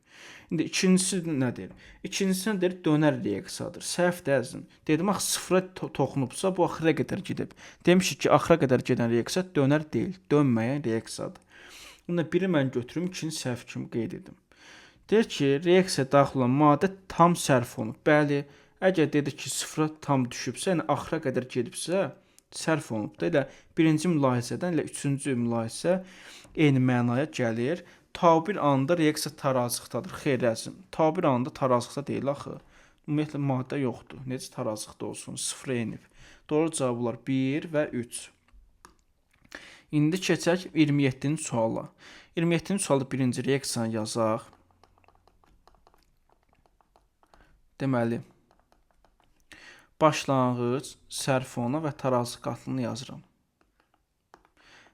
İndi ikincisi nədir? İkincisi nədir? Dönər reaksiyadır. Səhvdir əzim. Dedim axı sıfıra toxunubsa bu axıra qədər gedib. Demişik ki, axıra qədər gedən reaksiya dönər deyil, dönməyən reaksiyadır. Bunda biri mən götürüm, ikini səhv kimi qeyd edim. Deyir ki, reaksiyaya daxil olan maddə tam sərf olunub. Bəli, əgər dedik ki, sıfıra tam düşübsə, yəni axıra qədər gedibsə, sərf olunubdur. Elə birinci mülahizədən elə üçüncü mülahizə eyni mənaya gəlir. Ta bir anda reaksiya tarazlıqdadır. Xeyr, əzizim. Ta bir anda tarazlıqda deyil axı. Ümumiyyətlə maddə yoxdur. Necə tarazlıqda olsun? Sıfıra enib. Doğru cavablar 1 və 3. İndi keçək 27-ci suala. 27-ci sualda birinci reaksiyanı yazaq. Deməli, başlanğıc, sərf fonu və tarazı qatlını yazıram.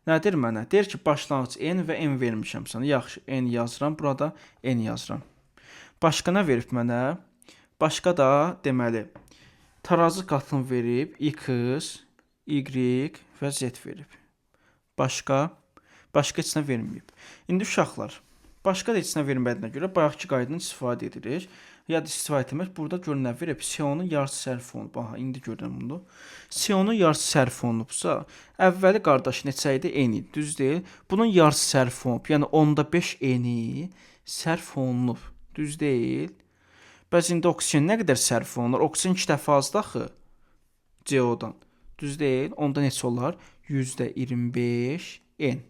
Nədir mənə? Deyir ki, başlanğıc n və n vermişəm sana. Yaxşı, n yazıram. Burada n yazıram. Başqa nə verib mənə? Başqa da, deməli, tarazı qatlını verib, x, y və z verib. Başqa heç nə verməyib. İndi uşaqlar, başqa da heç nə vermədiyinə görə bayaqki qaydadan istifadə edirik. Ya da istifadə etmək, burada gör nə verib? CO-nun yarısı sərf olunub. Aha, indi görürəm bunu. CO-nun yarısı sərf olunubsa, əvvəli qardaş neçə idi? N idi, düz deyil. Bunun yarısı sərf olunub, yəni 5 N-i sərf olunub, düz deyil. Bəs indi oksigen nə qədər sərf olunur? Oksigen 2 dəfə azdır axı CO-dan. Düz deyil. Onda neçə olar? %25 N.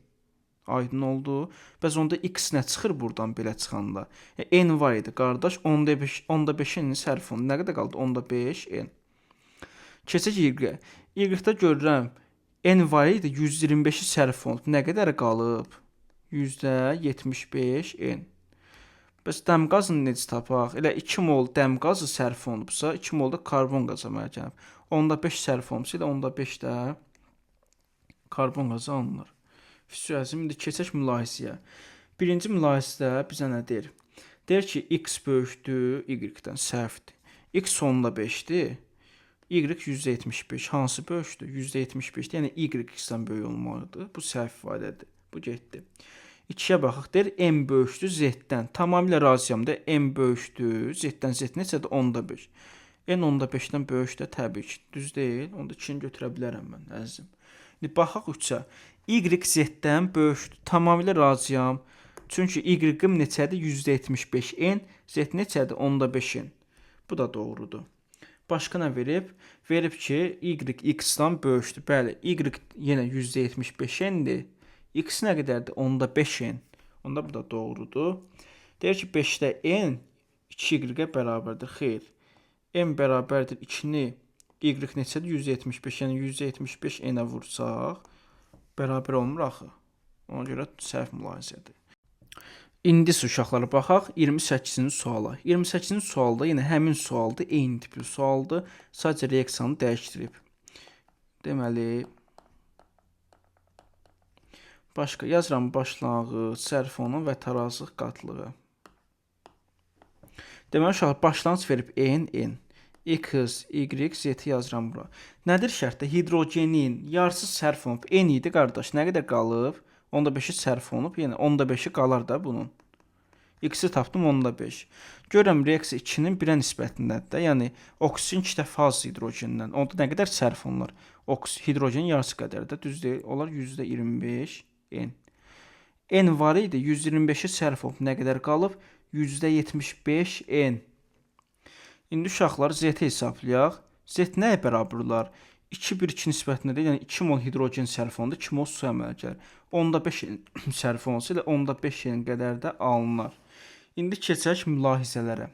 Aydın oldu. Bəs onda x nə çıxır buradan belə çıxanda? N var idi qardaş. 15 N-in sərf olunur. Nə qədər qaldı? 5 N. Keçək Y. Y-də görürəm N var idi. 125-i sərf olunub. Nə qədər qalıb? %75 N. Bəs dəm qazını necə tapaq? Elə 2 mol dəm qazı sərf olunubsa, 2 mol da karbon qazı əmələ gəlib. 5 sərf olunubsa, elə 5 də karbon qazı alınır. Füsuəzim, indi keçək mülahizəyə. Birinci mülahizədə bizə nə deyir? Deyir ki, x böyükdür, y-dən səhvdir. X 5-dir, y %75. Hansı böyükdür? %75-dir, yəni y x-dən böyük olmalıdır. Bu səhv ifadədir. Bu getdi. 2-yə baxaq, deyir, m böyükdür z-dən. Tamamilə razıyam da, m böyükdür, z-dən z neçədir? 5. N 5-dən böyükdür, təbii ki, düz deyil. Onda 2-ni götürə bilərəm mən, əzizim. İndi baxaq 3-ə. Y z-dən böyükdür. Tamamilə razıyam. Çünki y-im neçədir? %75 n, z neçədir? 15 n. Bu da doğrudur. Başqa nə verib? Verib ki, y x-dan böyükdür. Bəli, y yenə %75 n-dir. X nə qədərdir? 5 n. Onda bu da doğrudur. Deyir ki, 5-də n 2y-ə bərabərdir. Xeyr. M bərabərdir 2-ni y neçədir? 175. Yəni 175 n-ə vursaq, bərabər olmur axı. Ona görə səhv mülahizədir. İndi uşaqlara baxaq 28-ci suala. 28-ci sualda yenə həmin sualdır, eyni tipli sualdır. Sadəcə reaksiyanı dəyişdirib. Deməli, başqa yazıram başlanğıc, sərf fonu və tarazlıq qatlığı. Deməli, uşaqlar başlanğıc verib n. X, y, z yazıram bura. Nədir şərtdə? Hidrogenin yarısı sərf olunub. N idi qardaş. Nə qədər qalıb? 15-i sərf olunub. Yəni 15-i qalar da bunun. X-i tapdım 15. Görürəm reaksiya 2-nin 1-ə nisbətindədir. Yəni oksigen 2 dəfə az hidrogendən. Onda nə qədər sərf olunur? Hidrogenin yarısı qədər də düz deyil. Onlar %25 N. N var idi. 125-i sərf olunub. Nə qədər qalıb? %75 N. İndi uşaqlar Z-i hesablayaq. Z nəyə bərabər olar? 2-1-2 nisbətində deyil, yəni 2 mol hidrogen sərf olundu, 2 mol su əmələ gəlir. 5 sərf olunsa, elə 5 qədər də alınır. İndi keçək mülahizələrə.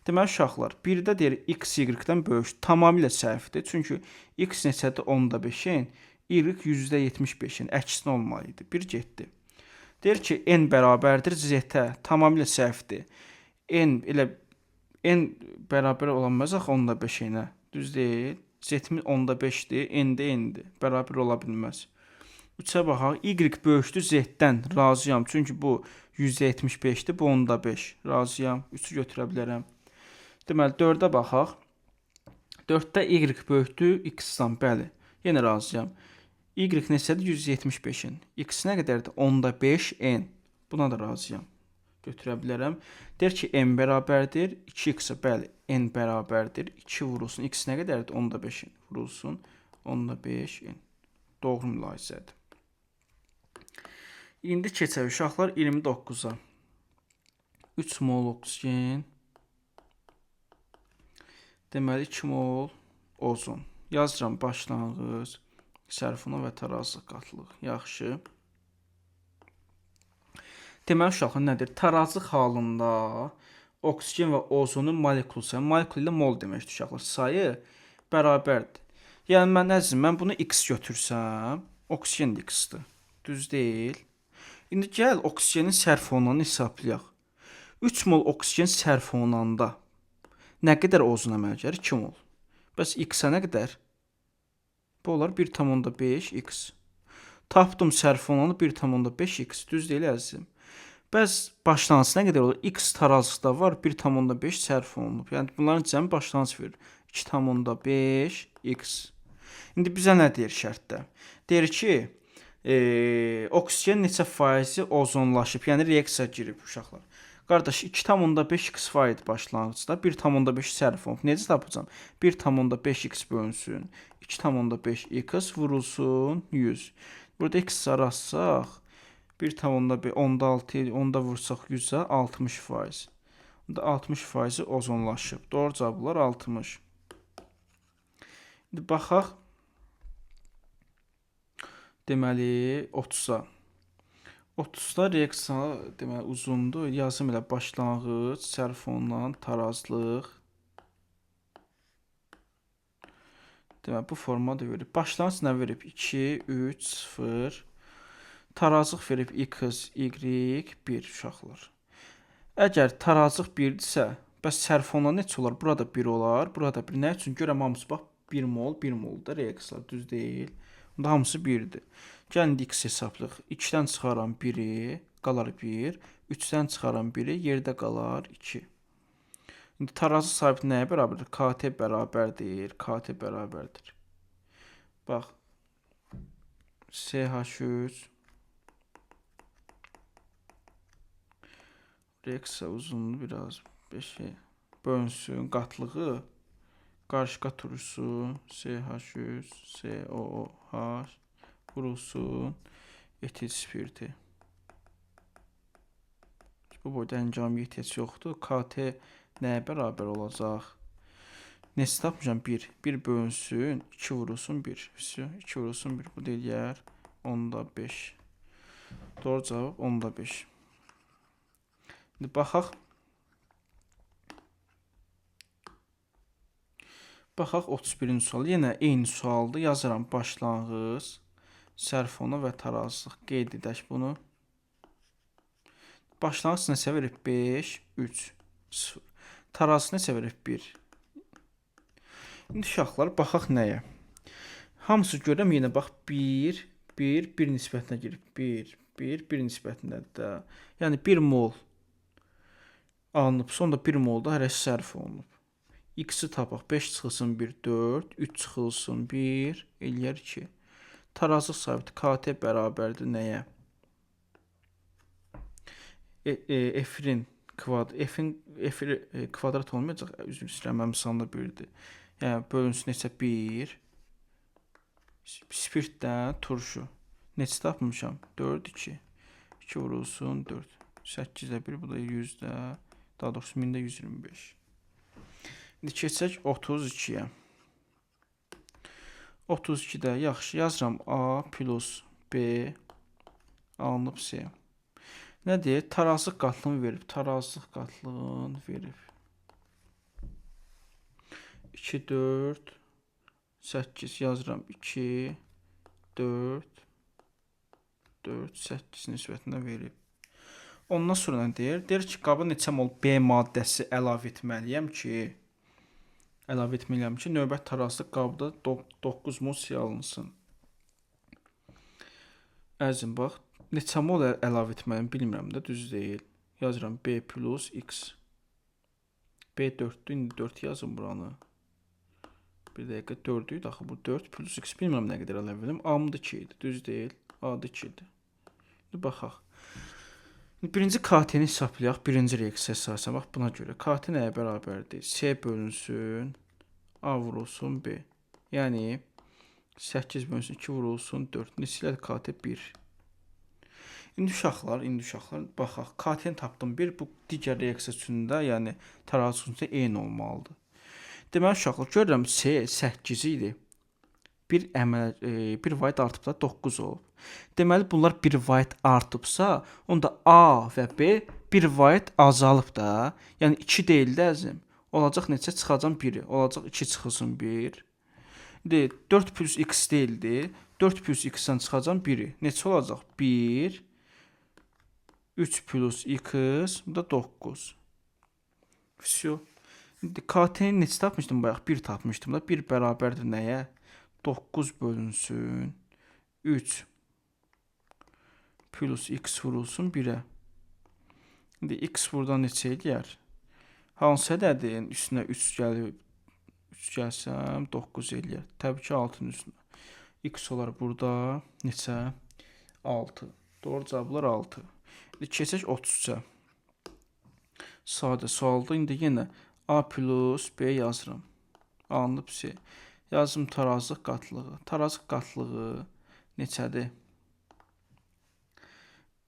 Deməli, uşaqlar, birdə deyir, x y-dən böyükdür. Tamamilə səhvdir. Çünki x neçədir? 15-in, y %75-in. Əksinə olmalıydı. Bir getdi. Deyir ki, n bərabərdir z-ə. Tamamilə səhvdir. N bərabər olanmaz axı 15-inə. Düz deyil. Z-imiz 15-dir, n-də n-dir. Bərabər ola bilməz. 3-ə baxaq. Y böyükdür z-dən. Razıyam. Çünki bu %75-dir, bu 15. Razıyam. 3-ü götürə bilərəm. Deməli, 4-ə baxaq. 4-də y böyükdür x-dan. Bəli. Yenə razıyam. Y neçədir? 175-in. X nə qədərdir? 15 n. Buna da razıyam. Götürə bilərəm. Deyir ki, n bərabərdir 2x-ə. Bəli, n bərabərdir 2 vurulsun. X nə qədərdir? 15 vurulsun. 15 n. Doğru mülahizədir. İndi keçək uşaqlar 29-a. 3 mol oksigen. Deməli 2 mol ozon. Yazıram başlanğıc, sərfuna və tarazlıq qatılıq. Yaxşı. Deməli uşaqlar nədir? Tarazlıq halında oksigen və ozonun molekul sayı, molekul ilə mol deməkdir uşaqlar. Sayı bərabərdir. Yəni mən bunu x götürsəm, oksigen də x-dir. Düz deyil. İndi gəl oksigenin sərf olunanı hesablayaq. 3 mol oksigen sərf olunanda nə qədər ozon əmələ gəlir? 2 mol. Bəs x-ə nə qədər? Bu olar 1,5 x. Tapdım sərf olunanı 1,5 x. Düz deyil əzizim. Bəs başlanğıc nə qədər olur? X tarazlıqda var, 1,5 sərf olunub. Yəni bunların cəmi başlanğıc verir. 2,5 x. İndi bizə nə deyir şərtdə? Deyir ki, oksigen neçə faizi ozonlaşıb, yəni reaksiya girib uşaqlar. Qardaş 2,5 x faiz başlanğıcda 1,5 sərf olunub. Necə tapacağam? 1,5 x bölünsün 2,5 x vurulsun 100. Burada x aratsaq 1,5 onda 6 onda vursaq 100-ə 60%. Onda 60% ozonlaşıb. Doğru cavablar 60. İndi baxaq. Deməli 30-a. 30-da reaksiya deməli uzundur. Yazım elə başlanğıc, sərf olunan tarazlıq. Deməli bu formada verib. Başlanğıc nə verib? 2, 3, 0. Tarazlıq verib x, y, 1 uşaqlar. Əgər tarazlıq 1-dirsə, bəs sərf olunan neçə olar? Burada 1 olar, burada 1. Nə üçün? Görəm hamısı bax 1 mol, 1 molda reaksiyalar düz deyil. Onda hamısı 1-dir. Gəlin x hesablayaq. 2-dən çıxaram 1-i, qalar 1. 3-dən çıxaram 1-i, yerdə qalar 2. İndi tarazı sabiti nəyə bərabərdir? KT bərabərdir. KT bərabərdir. Bax. CH3 reaksiya uzunluğu biraz 5-ə bölünsün qatlığı. Qarşı qat vurulsun. CH3 COOH vurulsun. Etil spirti. Bu boyda əncam ehtiyac yoxdur. KT nəyə bərabər olacaq? Neçə tapmışam? 1. 1 bölünsün. 2 vurulsun 1. 2 vurulsun 1. Bu deyər 10/5. Doğru cavab 10/5. İndi baxaq. Baxaq 31-ci sual. Yenə eyni sualdır. Yazıram başlanğıc, sərf onu və tarazlıq. Qeyd edək bunu. Başlanğıc neçə verib? 5, 3, 0. Tarazlıq neçə verib? 1. İndi uşaqlar baxaq nəyə? Hamısı görəm yenə bax 1, 1, 1 nisbətinə girib. 1, 1, 1 nisbətindədir də. Yəni 1 mol alınıb, sonra 1 molda hərəsi sərf olunub. X-i tapaq. 5 çıxılsın 1, 4. 3 çıxılsın 1, eləyər 2. Tarazlıq sabiti KT bərabərdir nəyə? F-in kvadrat olmayacaq. Üzr istəyirəm, mənim misalda 1-dir. Yəni bölünsün neçə? 1. Spirtdən turşu. Neçə tapmışam? 4, 2. 2 vurulsun 4. 8-də 1, bu da 100-də. Daha doğrusu 1000-də 125. İndi keçək 32-yə. 32-də yaxşı yazıram A plus B alınıb C. Nə deyir? Tarazlıq qatlığını verib. Tarazlıq qatlığını verib. 2, 4, 8 yazıram. 2, 4, 4, 8 nisbətində verib. Ondan sonra nə deyir? Deyir ki, qaba neçə mol B maddəsi əlavə etməliyəm ki, növbət tarazlıq qabda 9 mol C alınsın. Əzim bax, neçə mol əlavə etməliyəm bilmirəm də, düz deyil. Yazıram B plus X. B 4-dür, indi 4 yazım buranı. Bir dəqiqə 4-dür, axı bu 4 plus X bilmirəm nə qədər əlavə edim. A-mı da 2 idi, düz deyil. A-da 2 idi. İndi baxaq. Birinci KT-ni hesablayaq, birinci reaksiya əsasən. Bax, buna görə KT nəyə bərabərdir? C bölünsün, A vurulsun B. Yəni, 8 bölünsün, 2 vurulsun 4. Neçələr KT 1. İndi uşaqlar baxaq. KT-ni tapdım 1, bu digər reaksiya üçün də, yəni tarazı üçün də eyni olmalıdır. Deməli uşaqlar görürəm C 8 idi. Bir vahid artıb da 9 olub. Deməli bunlar bir vahid artıbsa, onda A və B bir vahid azalıb da. Yəni 2 deyil də əzim. Olacaq neçə çıxacaq 1. Olacaq 2 çıxılsın 1. İndi 4 plus x deyildi. 4 plus x-dən çıxacaq 1. Neçə olacaq? 1 3 plus x, bu da 9. Всё. İndi KT-ni neçə tapmışdım bayaq? 1 tapmışdım da. 1 bərabərdir nəyə? 9 bölünsün 3 plus x vurulsun 1'ə. İndi x buradan neçə eləyər? Hansı ədədin üstünə 3 gəlib 3 gəlsəm 9 eləyər. Təbii ki 6-nın üstünə. X olar burada neçə? 6. Doğru cavablar 6. İndi keçək 33-ə. Sadə sualda indi yenə A plus B yazıram. Alınıb C. Yazım tarazlıq qatlığı. Tarazlıq qatlığı neçədir?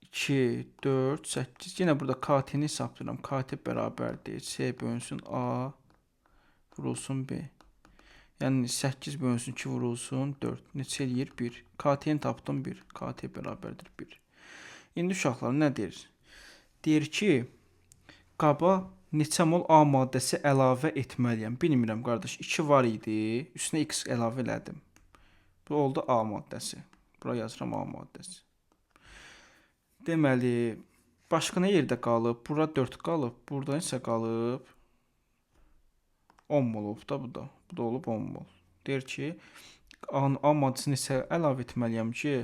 2, 4, 8. Yenə burada KT-ni hesablayıram. KT bərabərdir. C bölünsün A vurulsun B. Yəni 8 bölünsün 2 vurulsun 4. Neçə eləyir? 1. KT-ni tapdım 1. KT bərabərdir 1. İndi uşaqlar nə deyir? Deyir ki, qaba neçə mol A maddəsi əlavə etməliyəm? Bilmirəm qardaş. 2 var idi. Üstünə x əlavə elədim. Bu oldu A maddəsi. Bura yazıram A maddəsi. Deməli, başqa nə yerdə qalıb? Bura 4 qalıb. Burada isə qalıb 10 mol olub da bu da. Bu da olub 10 mol. Deyir ki, A maddəsini isə əlavə etməliyəm ki,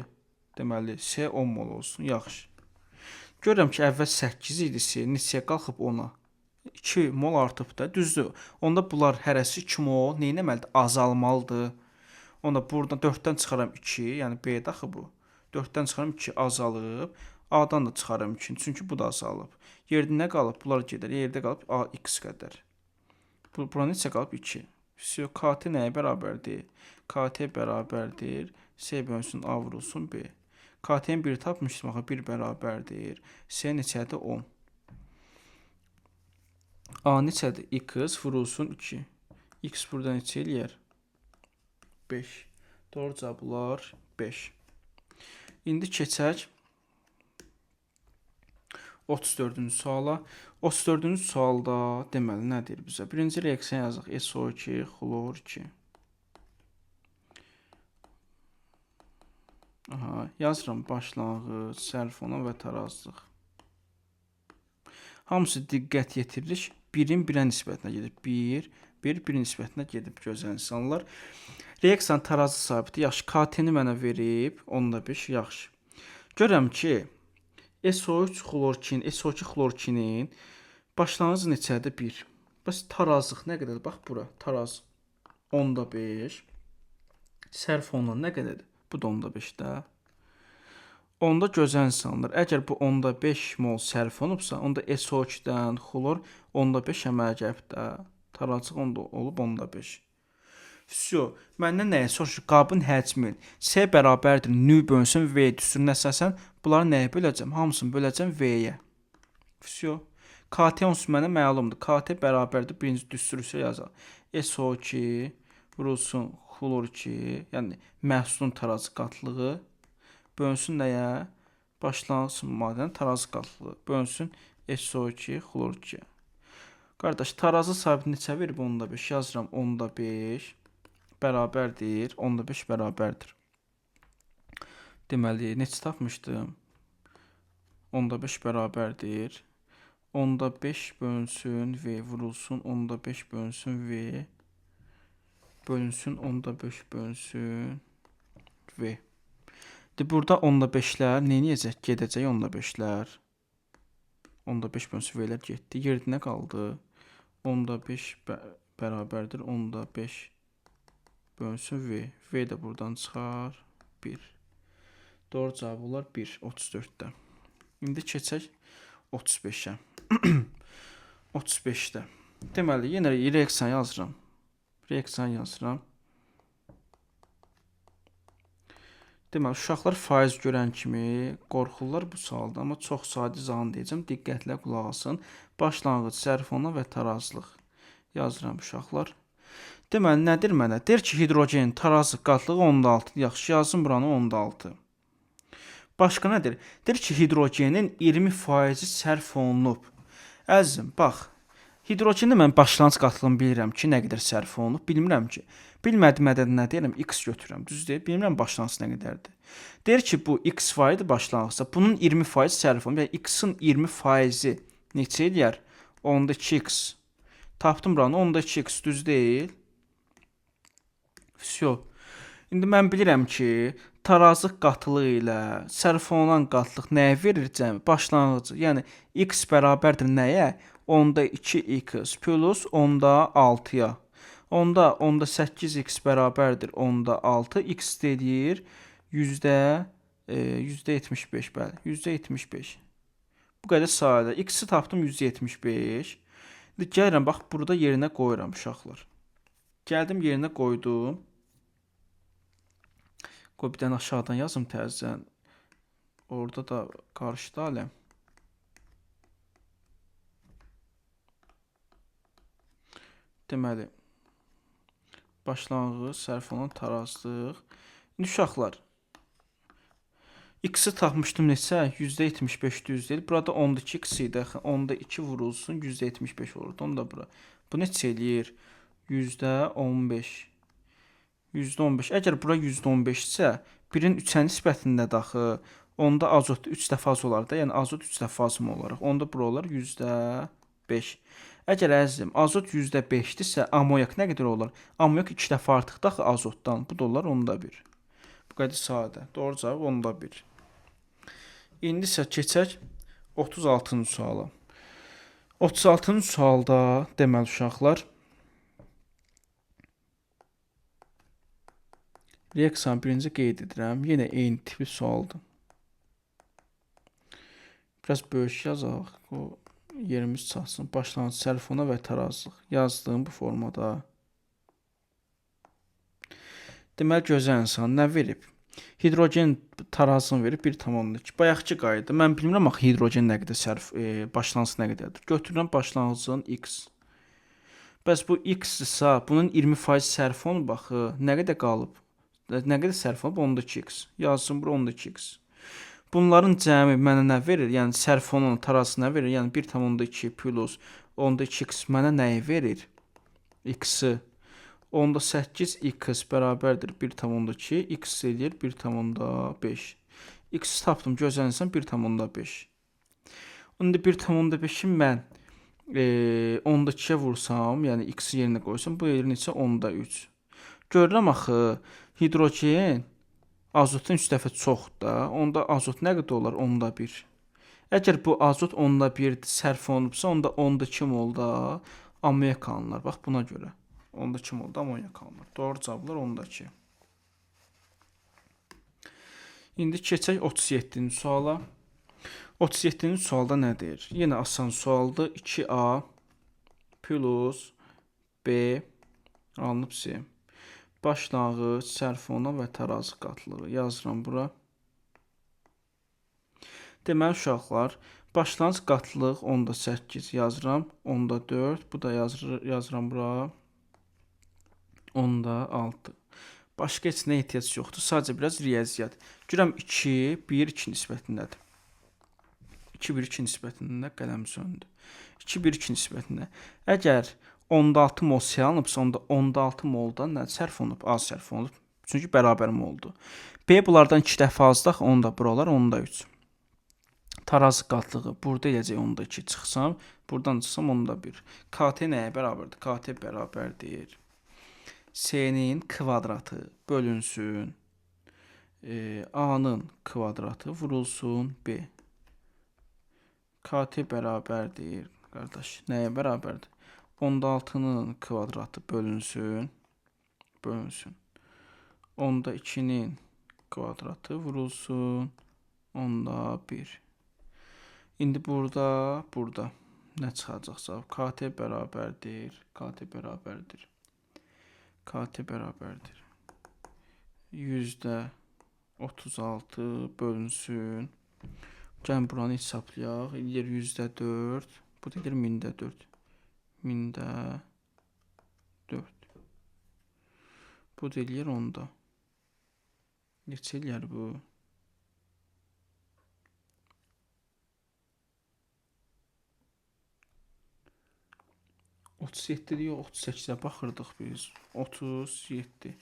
deməli, C 10 mol olsun. Yaxşı. Görürəm ki, əvvəl 8 idi C. Neçəyə qalxıb 10-a? 2 mol artıb da. Düzdür. Onda bunlar hərəsi 2 mol neynəməlidir? Azalmalıdır. Onda buradan 4-dən çıxaram 2. Yəni B-də axı bu. 4-dən çıxaram 2 azalıb. A-dan da çıxaram 2. Çünki bu da azalıb. Yerdə nə qalıb? Bunlar gedər. Yerdə qalıb A x qədər. Bura neçə qalıb? 2. KT nəyə bərabərdir? KT bərabərdir. C bölünsün A vurulsun B. KT-ni 1 tapmışdım. Axı 1 bərabərdir. C neçədir? 10. A neçədir? X vurulsun 2. X burada neçə eləyər? 5. Doğru cavablar 5. İndi keçək 34-cü suala. 34-cü sualda deməli nə deyir bizə? Birinci reaksiya yazaq. SO2, xlor 2. Aha, yazıram başlanğıc, sərfona və tarazlıq. Hamısı diqqət yetiririk. 1-in 1-ə nisbətinə gedib. 1 nisbətinə gedib gözəl insanlar. Reaksiyanın tarazı sabiti yaxşı. KT-ni mənə verib 10-5 yaxşı. Görürəm ki, SO3 xlor2-nin, SO2 xlor2-nin başlanğıcı neçədir? 1. Bəs tarazlıq nə qədərdir? Bax bura, taraz 10-5. Sərf ondan nə qədərdir? Bu da 10-5-də. Onda gözəl insanlar, əgər bu 10-5 mol sərf olubsa, onda SO2-dən xlor 10-5 əmələ gəlib də. Tarazlıq onda olub 10-5. Всё. Məndən nəyə soruşur? Qabın həcmin C bərabərdir nü bölünsün V düsturuna əsasən bunları nəyə böləcəm? Hamısını böləcəm V-yə. Всё. KT onsuz mənə məlumdur. KT bərabərdir birinci düstur isə yazaq. SO2 vurulsun xlor 2, yəni məhsulun tarazı qatlığı bölünsün nəyə? Başlanğıc maddənin tarazı qatlığı bölünsün SO2 xlor 2. Qardaş, tarazı sabit neçə verib 10-5? Yazıram 10-5 bərabərdir. 10-5 bərabərdir. Deməli, neçə tapmışdım? 10-5 bərabərdir. 10-5 bölünsün V vurulsun 10-5 bölünsün V bölünsün 10-5 bölünsün V. Burada 10-5'lər neyəcək? Gedəcək 10-5'lər. 10-5 bölünsün V-lər getdi. Yerdə nə qaldı? 10-5 bərabərdir. 10-5 bölünsün V. V də buradan çıxar. 1. Doğru cavab olar 1. 34-də. İndi keçək 35-ə. 35-də. Deməli, yenə reaksiya yazıram. Deməli, uşaqlar faiz görən kimi qorxurlar bu sualda, amma çox sadə izahını deyəcəm. Diqqətlə qulaq asın. Başlanğıc, sərfona və tarazlıq. Yazıram uşaqlar. Deməli, nədir mənə? Deyir ki, hidrogenin tarazlıq qatlığı 10-6. Yaxşı, yazım buranı 10-6. Başqa nədir? Deyir ki, hidrogenin 20% sərf olunub. Əzizim, bax. Hidrogeni mən başlanğıc qatlığını bilirəm ki, nə qədər sərf olunub, bilmirəm ki. Bilmədiyim ədəd nə deyirəm? X götürürəm. Düz deyil? Bilmirəm başlanğıc nə qədərdir. Deyir ki, bu X faizi başlanğıcsa, bunun 20% sərf olunub. Yəni X-in 20%-i neçə eləyər? 10-da 2X. Tapdım buranı. 10-da 2X düz deyil? Всё. İndi mən bilirəm ki, tarazlıq qatlığı ilə sərf olunan qatlıq nəyə verir cəmi? Başlanğıcı. Yəni X bərabərdir nəyə? 10-da 2X plus 10-da 6-ya. 10-da 8X bərabərdir 10-da 6. X deyir %75, bəli. %75. Bu qədər sadə. X-i tapdım 175. İndi gəlirəm, bax, burada yerinə qoyuram uşaqlar. Gəldim, yerinə qoydum. Qoy bir dənə aşağıdan yazım təzədən. Orada da qarışdı aləm. Deməli, başlanğıc, sərf olunan tarazlıq. İndi uşaqlar, X-i tapmışdım neçə? %75 düz deyil. Burada 10-da 2X idi. 10-da 2 vurulsun, %75 olurdu. Onu da bura. Bu neçə eləyir? %15. %15. Əgər bura %15 isə, birin 3-ə nisbətində daxı, onda azot 3 dəfə az olar da. Yəni azot 3 dəfə az mı olaraq? Onda bura olar %5. Əgər əzizim, azot %5-dirsə, amonyak nə qədər olar? Amonyak 2 dəfə artıq daxı azotdan. Bu da olar 1/10. Bu qədər sadə. Doğru cavab 1/10. İndi isə keçək 36-cı suala. 36-cı sualda deməli uşaqlar, reaksiyanı birinci qeyd edirəm. Yenə eyni tipli sualdır. Biraz böyük yazaq. O yerimiz çatsın. Başlanğıc, sərfona və tarazlıq. Yazdığım bu formada. Deməli, gözəl insan nə verib? Hidrogen tarazlığını verib 1,2. Bayaqki qayda. Mən bilmirəm axı hidrogen nə qədər sərf, başlanğıc nə qədərdir. Götürürəm başlanğıcın X. Bəs bu X-sa, bunun 20% sərf olunub baxı, nə qədər qalıb? Nə qədər sərf olunub? 10-2X. Yazsın bura 10-2X. Bunların cəmi mənə nə verir? Yəni sərf olunan tarazı nə verir? Yəni 1,2 plus 10-2X mənə nəyi verir? X-i. 10-8X bərabərdir 1,2. X edir 1,5. X tapdım, gözlənilsən 1,5. İndi 1,5-i mən 10-2-yə vursam, yəni X-i yerinə qoysam, bu yerin neçə? 10-3. Görürəm axı, hidrogen azotun 3 dəfə çoxdur da. Onda azot nə qədər olar? 10-1. Əgər bu azot 10-1 sərf olunubsa, onda 10-2 molda amonyak alınır. Bax, buna görə. 10-2 molda amonyak alınır. Doğru cavablar 10-2. İndi keçək 37-ci suala. 37-ci sualda nədir? Yenə asan sualdır. 2A plus B alınıb C. Başlanğıc, sərfona və tarazı qatlığı. Yazıram bura. Deməli, uşaqlar, başlanğıc qatlıq 10-8 yazıram. 10-4, bu da yazıram bura. 10-6. Başqa heç nə ehtiyac yoxdur. Sadəcə biraz riyaziyyat. Görəm 2, 1, 2 nisbətindədir. 2, 1, 2 nisbətində qələm söndü. 2, 1, 2 nisbətində. Əgər 10-6 mol C alınıbsa, onda 10-6 moldan nə sərf olunub? Az sərf olunub. Çünki bərabər moldur. B bunlardan 2 dəfə azdır, onda bura olar 10-3. Tarazı qatlığı burada eləcək 10-2 çıxsam, buradan çıxsam 10-1. KT nəyə bərabərdir? KT bərabərdir C-nin kvadratı bölünsün A-nın kvadratı vurulsun B. KT bərabərdir, qardaş, nəyə bərabərdir? 10-6-nın kvadratı bölünsün 10-2-nin kvadratı vurulsun 10-1. İndi burada nə çıxacaq? KT bərabərdir %10 36 bölünsün. Gəlin buranı hesablayaq. Eləyir %4. Bu da eləyir 1000-də 4. 1000-də 4. Bu da eləyir 10-da. Neçə eləyir bu? 37 yox, 38-ə baxırdıq biz. 37.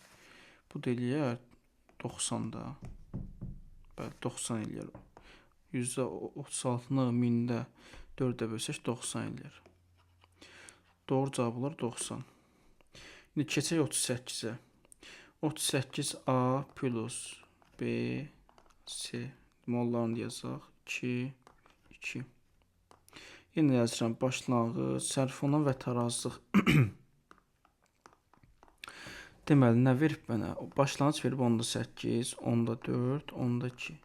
Bu da eləyir 90-da. Bəli, 90 eləyir. %36-nı 1000-də 4-ə bölsək 90 eləyir. Doğru cavab olar 90. İndi keçək 38-ə. 38A plus B, C. Mollarını yazaq. 2, 2. Yenə yazıram başlanğıc, sərfona və tarazlıq. Deməli, nə verib mənə? Başlanğıc verib 10-da 8, 10-da 4, 10-da 2.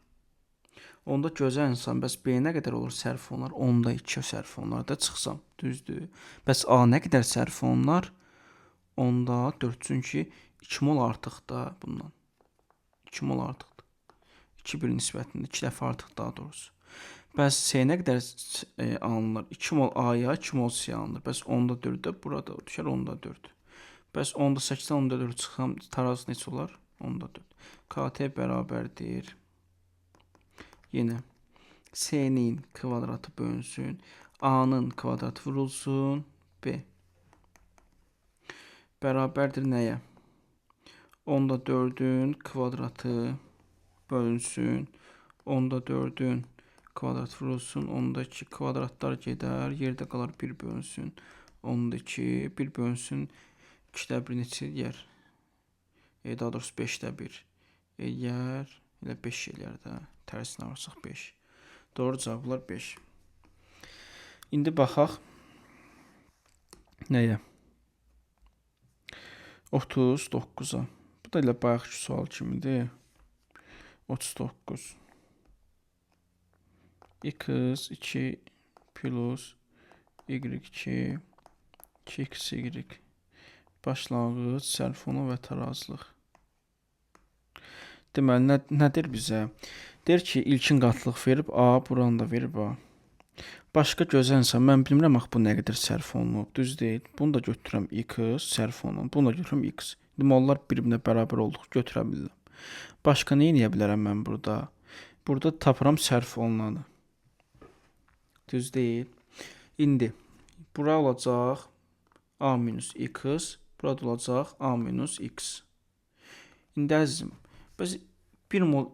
Onda gözəl insan, bəs B nə qədər olur sərfonlar? 10-da 2 sərfonlarda çıxsam, düzdür. Bəs A nə qədər sərfonlar? 10-da 4, çünki 2 mol artıq da bundan. 2 mol artıqdır. 2-1 nisbətində 2 dəfə artıq daha doğrusu. Bəs C nə qədər alınır? 2 mol A-ya, 2 mol C alınır. Bəs 10-da 4-də burada düşər 10-da 4. Bəs 10-da 8-dən 10-da 4 çıxsam, tarazı neçə olar? 10-da 4. KT bərabərdir. Yenə C-nin kvadratı bölünsün. A-nın kvadratı vurulsun. B. Bərabərdir nəyə? 10-da 4-ün kvadratı bölünsün. 10-da 4-ün kvadrat vurulsun. 10-da 2 kvadratlar gedər. Yerdə qalar 1 bölünsün. 10-da 2, 1 bölünsün. 2-də 1 neçə eləyər? Daha doğrusu 5-də 1 eləyər. Elə 5 eləyər də. Tərsinə varsaq 5. Doğru cavablar 5. İndi baxaq. Nəyə? 39-a. Bu da elə bayaqki sual kimidir. 39. X2 plus Y2 2xy başlanğıc, sərfona və tarazlıq. Deməli, nədir bizə? Deyir ki, ilkin qatlıq verib A, buranı da verib A. Başqa gözəlsə, mən bilmirəm axı bu nə qədər sərf olunub, düz deyil. Bunu da götürürəm X, sərf olunub. Bunu da götürürəm X. Mollar bir-birinə bərabər olduq, götürə bilirəm. Başqa nə edə bilərəm mən burada? Burada tapıram sərf olunanı. Düz deyil. İndi bura olacaq A minus X, burada olacaq A minus X. İndi əzizim, bəs 1 mol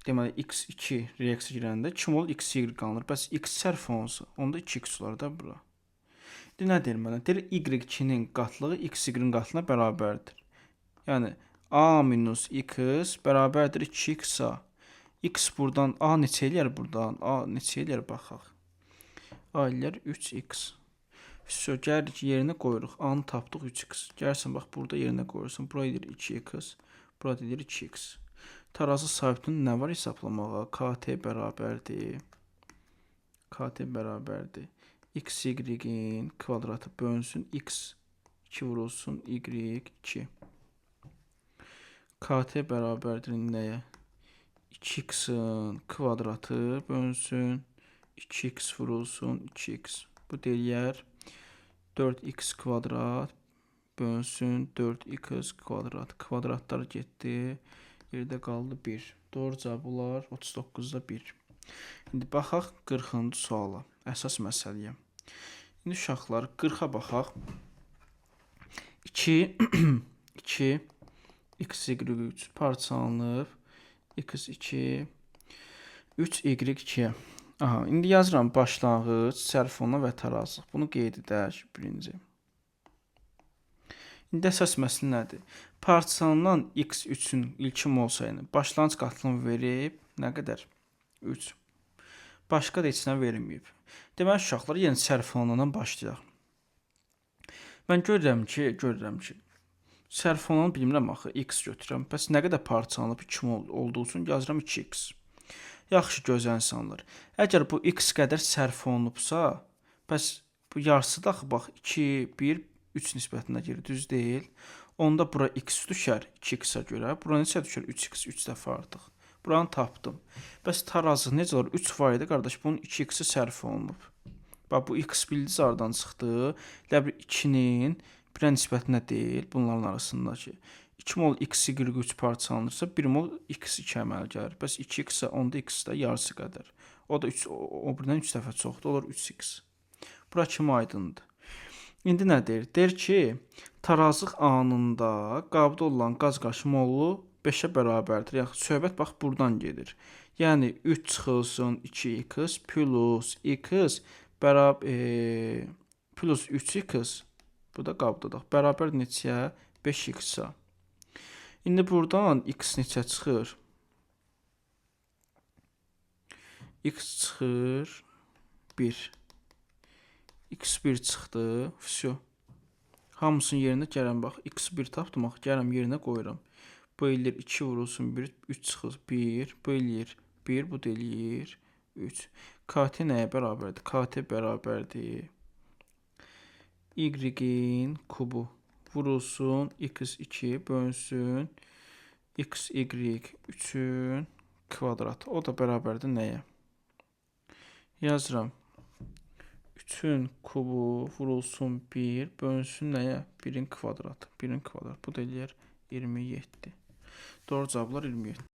deməli X2 reaksiya girəndə 2 mol XY qalınır. Bəs X sərf olunsa, onda 2X olar da bura. İndi nə deyir mənə? Deyir Y2-nin qatlığı XY-nin qatlığına bərabərdir. Yəni A minus X bərabərdir 2X-a. X buradan A neçə eləyər buradan? A neçə eləyər baxaq. A eləyər 3X. Gəlirik yerinə qoyuruq. A-nı tapdıq 3X. Gəlsən bax burada yerinə qoyursan. Bura edir 2X. Burada edir 2X. Tarazı sahibinin nə var hesablamağa? KT bərabərdir. KT bərabərdir. XY-in kvadratı bölünsün. X 2 vurulsun. Y2. KT bərabərdir nəyə? 2x-in kvadratı bölünsün. 2x vurulsun. 2x. Bu deyər 4x kvadrat bölünsün 4x kvadrat. Kvadratlar getdi. Yerdə qaldı 1. Doğru cavab olar 39-da 1. İndi baxaq 40-cı suala. Əsas məsələyə. İndi uşaqlar 40-a baxaq. 2 x y3 parçalanıb. x2 3 y2. Aha, indi yazıram başlanğıc, sərfona və tarazlıq. Bunu qeyd edək birinci. İndi əsas məsələ nədir? Parçalanan x3-ün ilkin mol sayını başlanğıc qatlığını verib, nə qədər? 3. Başqa da heç nə verməyib. Deməli, uşaqlar, yenə sərfonandan başlayaq. Mən görürəm ki, sərfonanı bilmirəm axı, x götürürəm. Bəs nə qədər parçalanıb 2 mol olduğu üçün yazıram 2x. Yaxşı gözəl insanlar. Əgər bu x qədər sərf olunubsa, bəs bu yarısı da axı bax 2, 1, 3 nisbətində gəlir, düz deyil. Onda bura x düşər 2x-a görə. Bura neçə düşər? 3x, 3 dəfə artıq. Buranı tapdım. Bəs tarazı necə olur? 3 var idi qardaş. Bunun 2x-i sərf olunub. Bax bu x bildiniz hardan çıxdı? Elə bir 2-nin birə nisbətinə deyil, bunların arasındakı. 2 mol x y3 parçalanırsa 1 mol x2 əmələ gəlir. Bəs 2x-ə onda x də yarısı qədər. O da 3 o birdən 3 dəfə çoxdur, olur 3x. Bura kimi aydındır. İndi nə deyir? Deyir ki, tarazlıq anında qabda olan qaz qaşı molu 5-ə bərabərdir. Yəni söhbət bax burdan gedir. Yəni 3 çıxılsın 2x plus x plus 3x, bu da qabdadaq. Bərabər neçəyə? 5x-a. İndi buradan x neçə çıxır? X çıxır 1. x1 çıxdı. Vsyo. Hamısının yerinə gələm bax. x1 tapdım. Gələm yerinə qoyuram. Bu eləyir 2 vurulsun 1, 3 çıxır 1. Bu eləyir 1, bu da eləyir 3. KT nəyə bərabərdir? KT bərabərdir y-in kubu vurulsun x2 bölünsün xy 3-ün kvadratı. O da bərabərdir nəyə? Yazıram. 3-ün kubu vurulsun 1 bölünsün nəyə? 1-in kvadratı. 1-in kvadratı. Bu da eləyir 27. Doğru cavablar 27.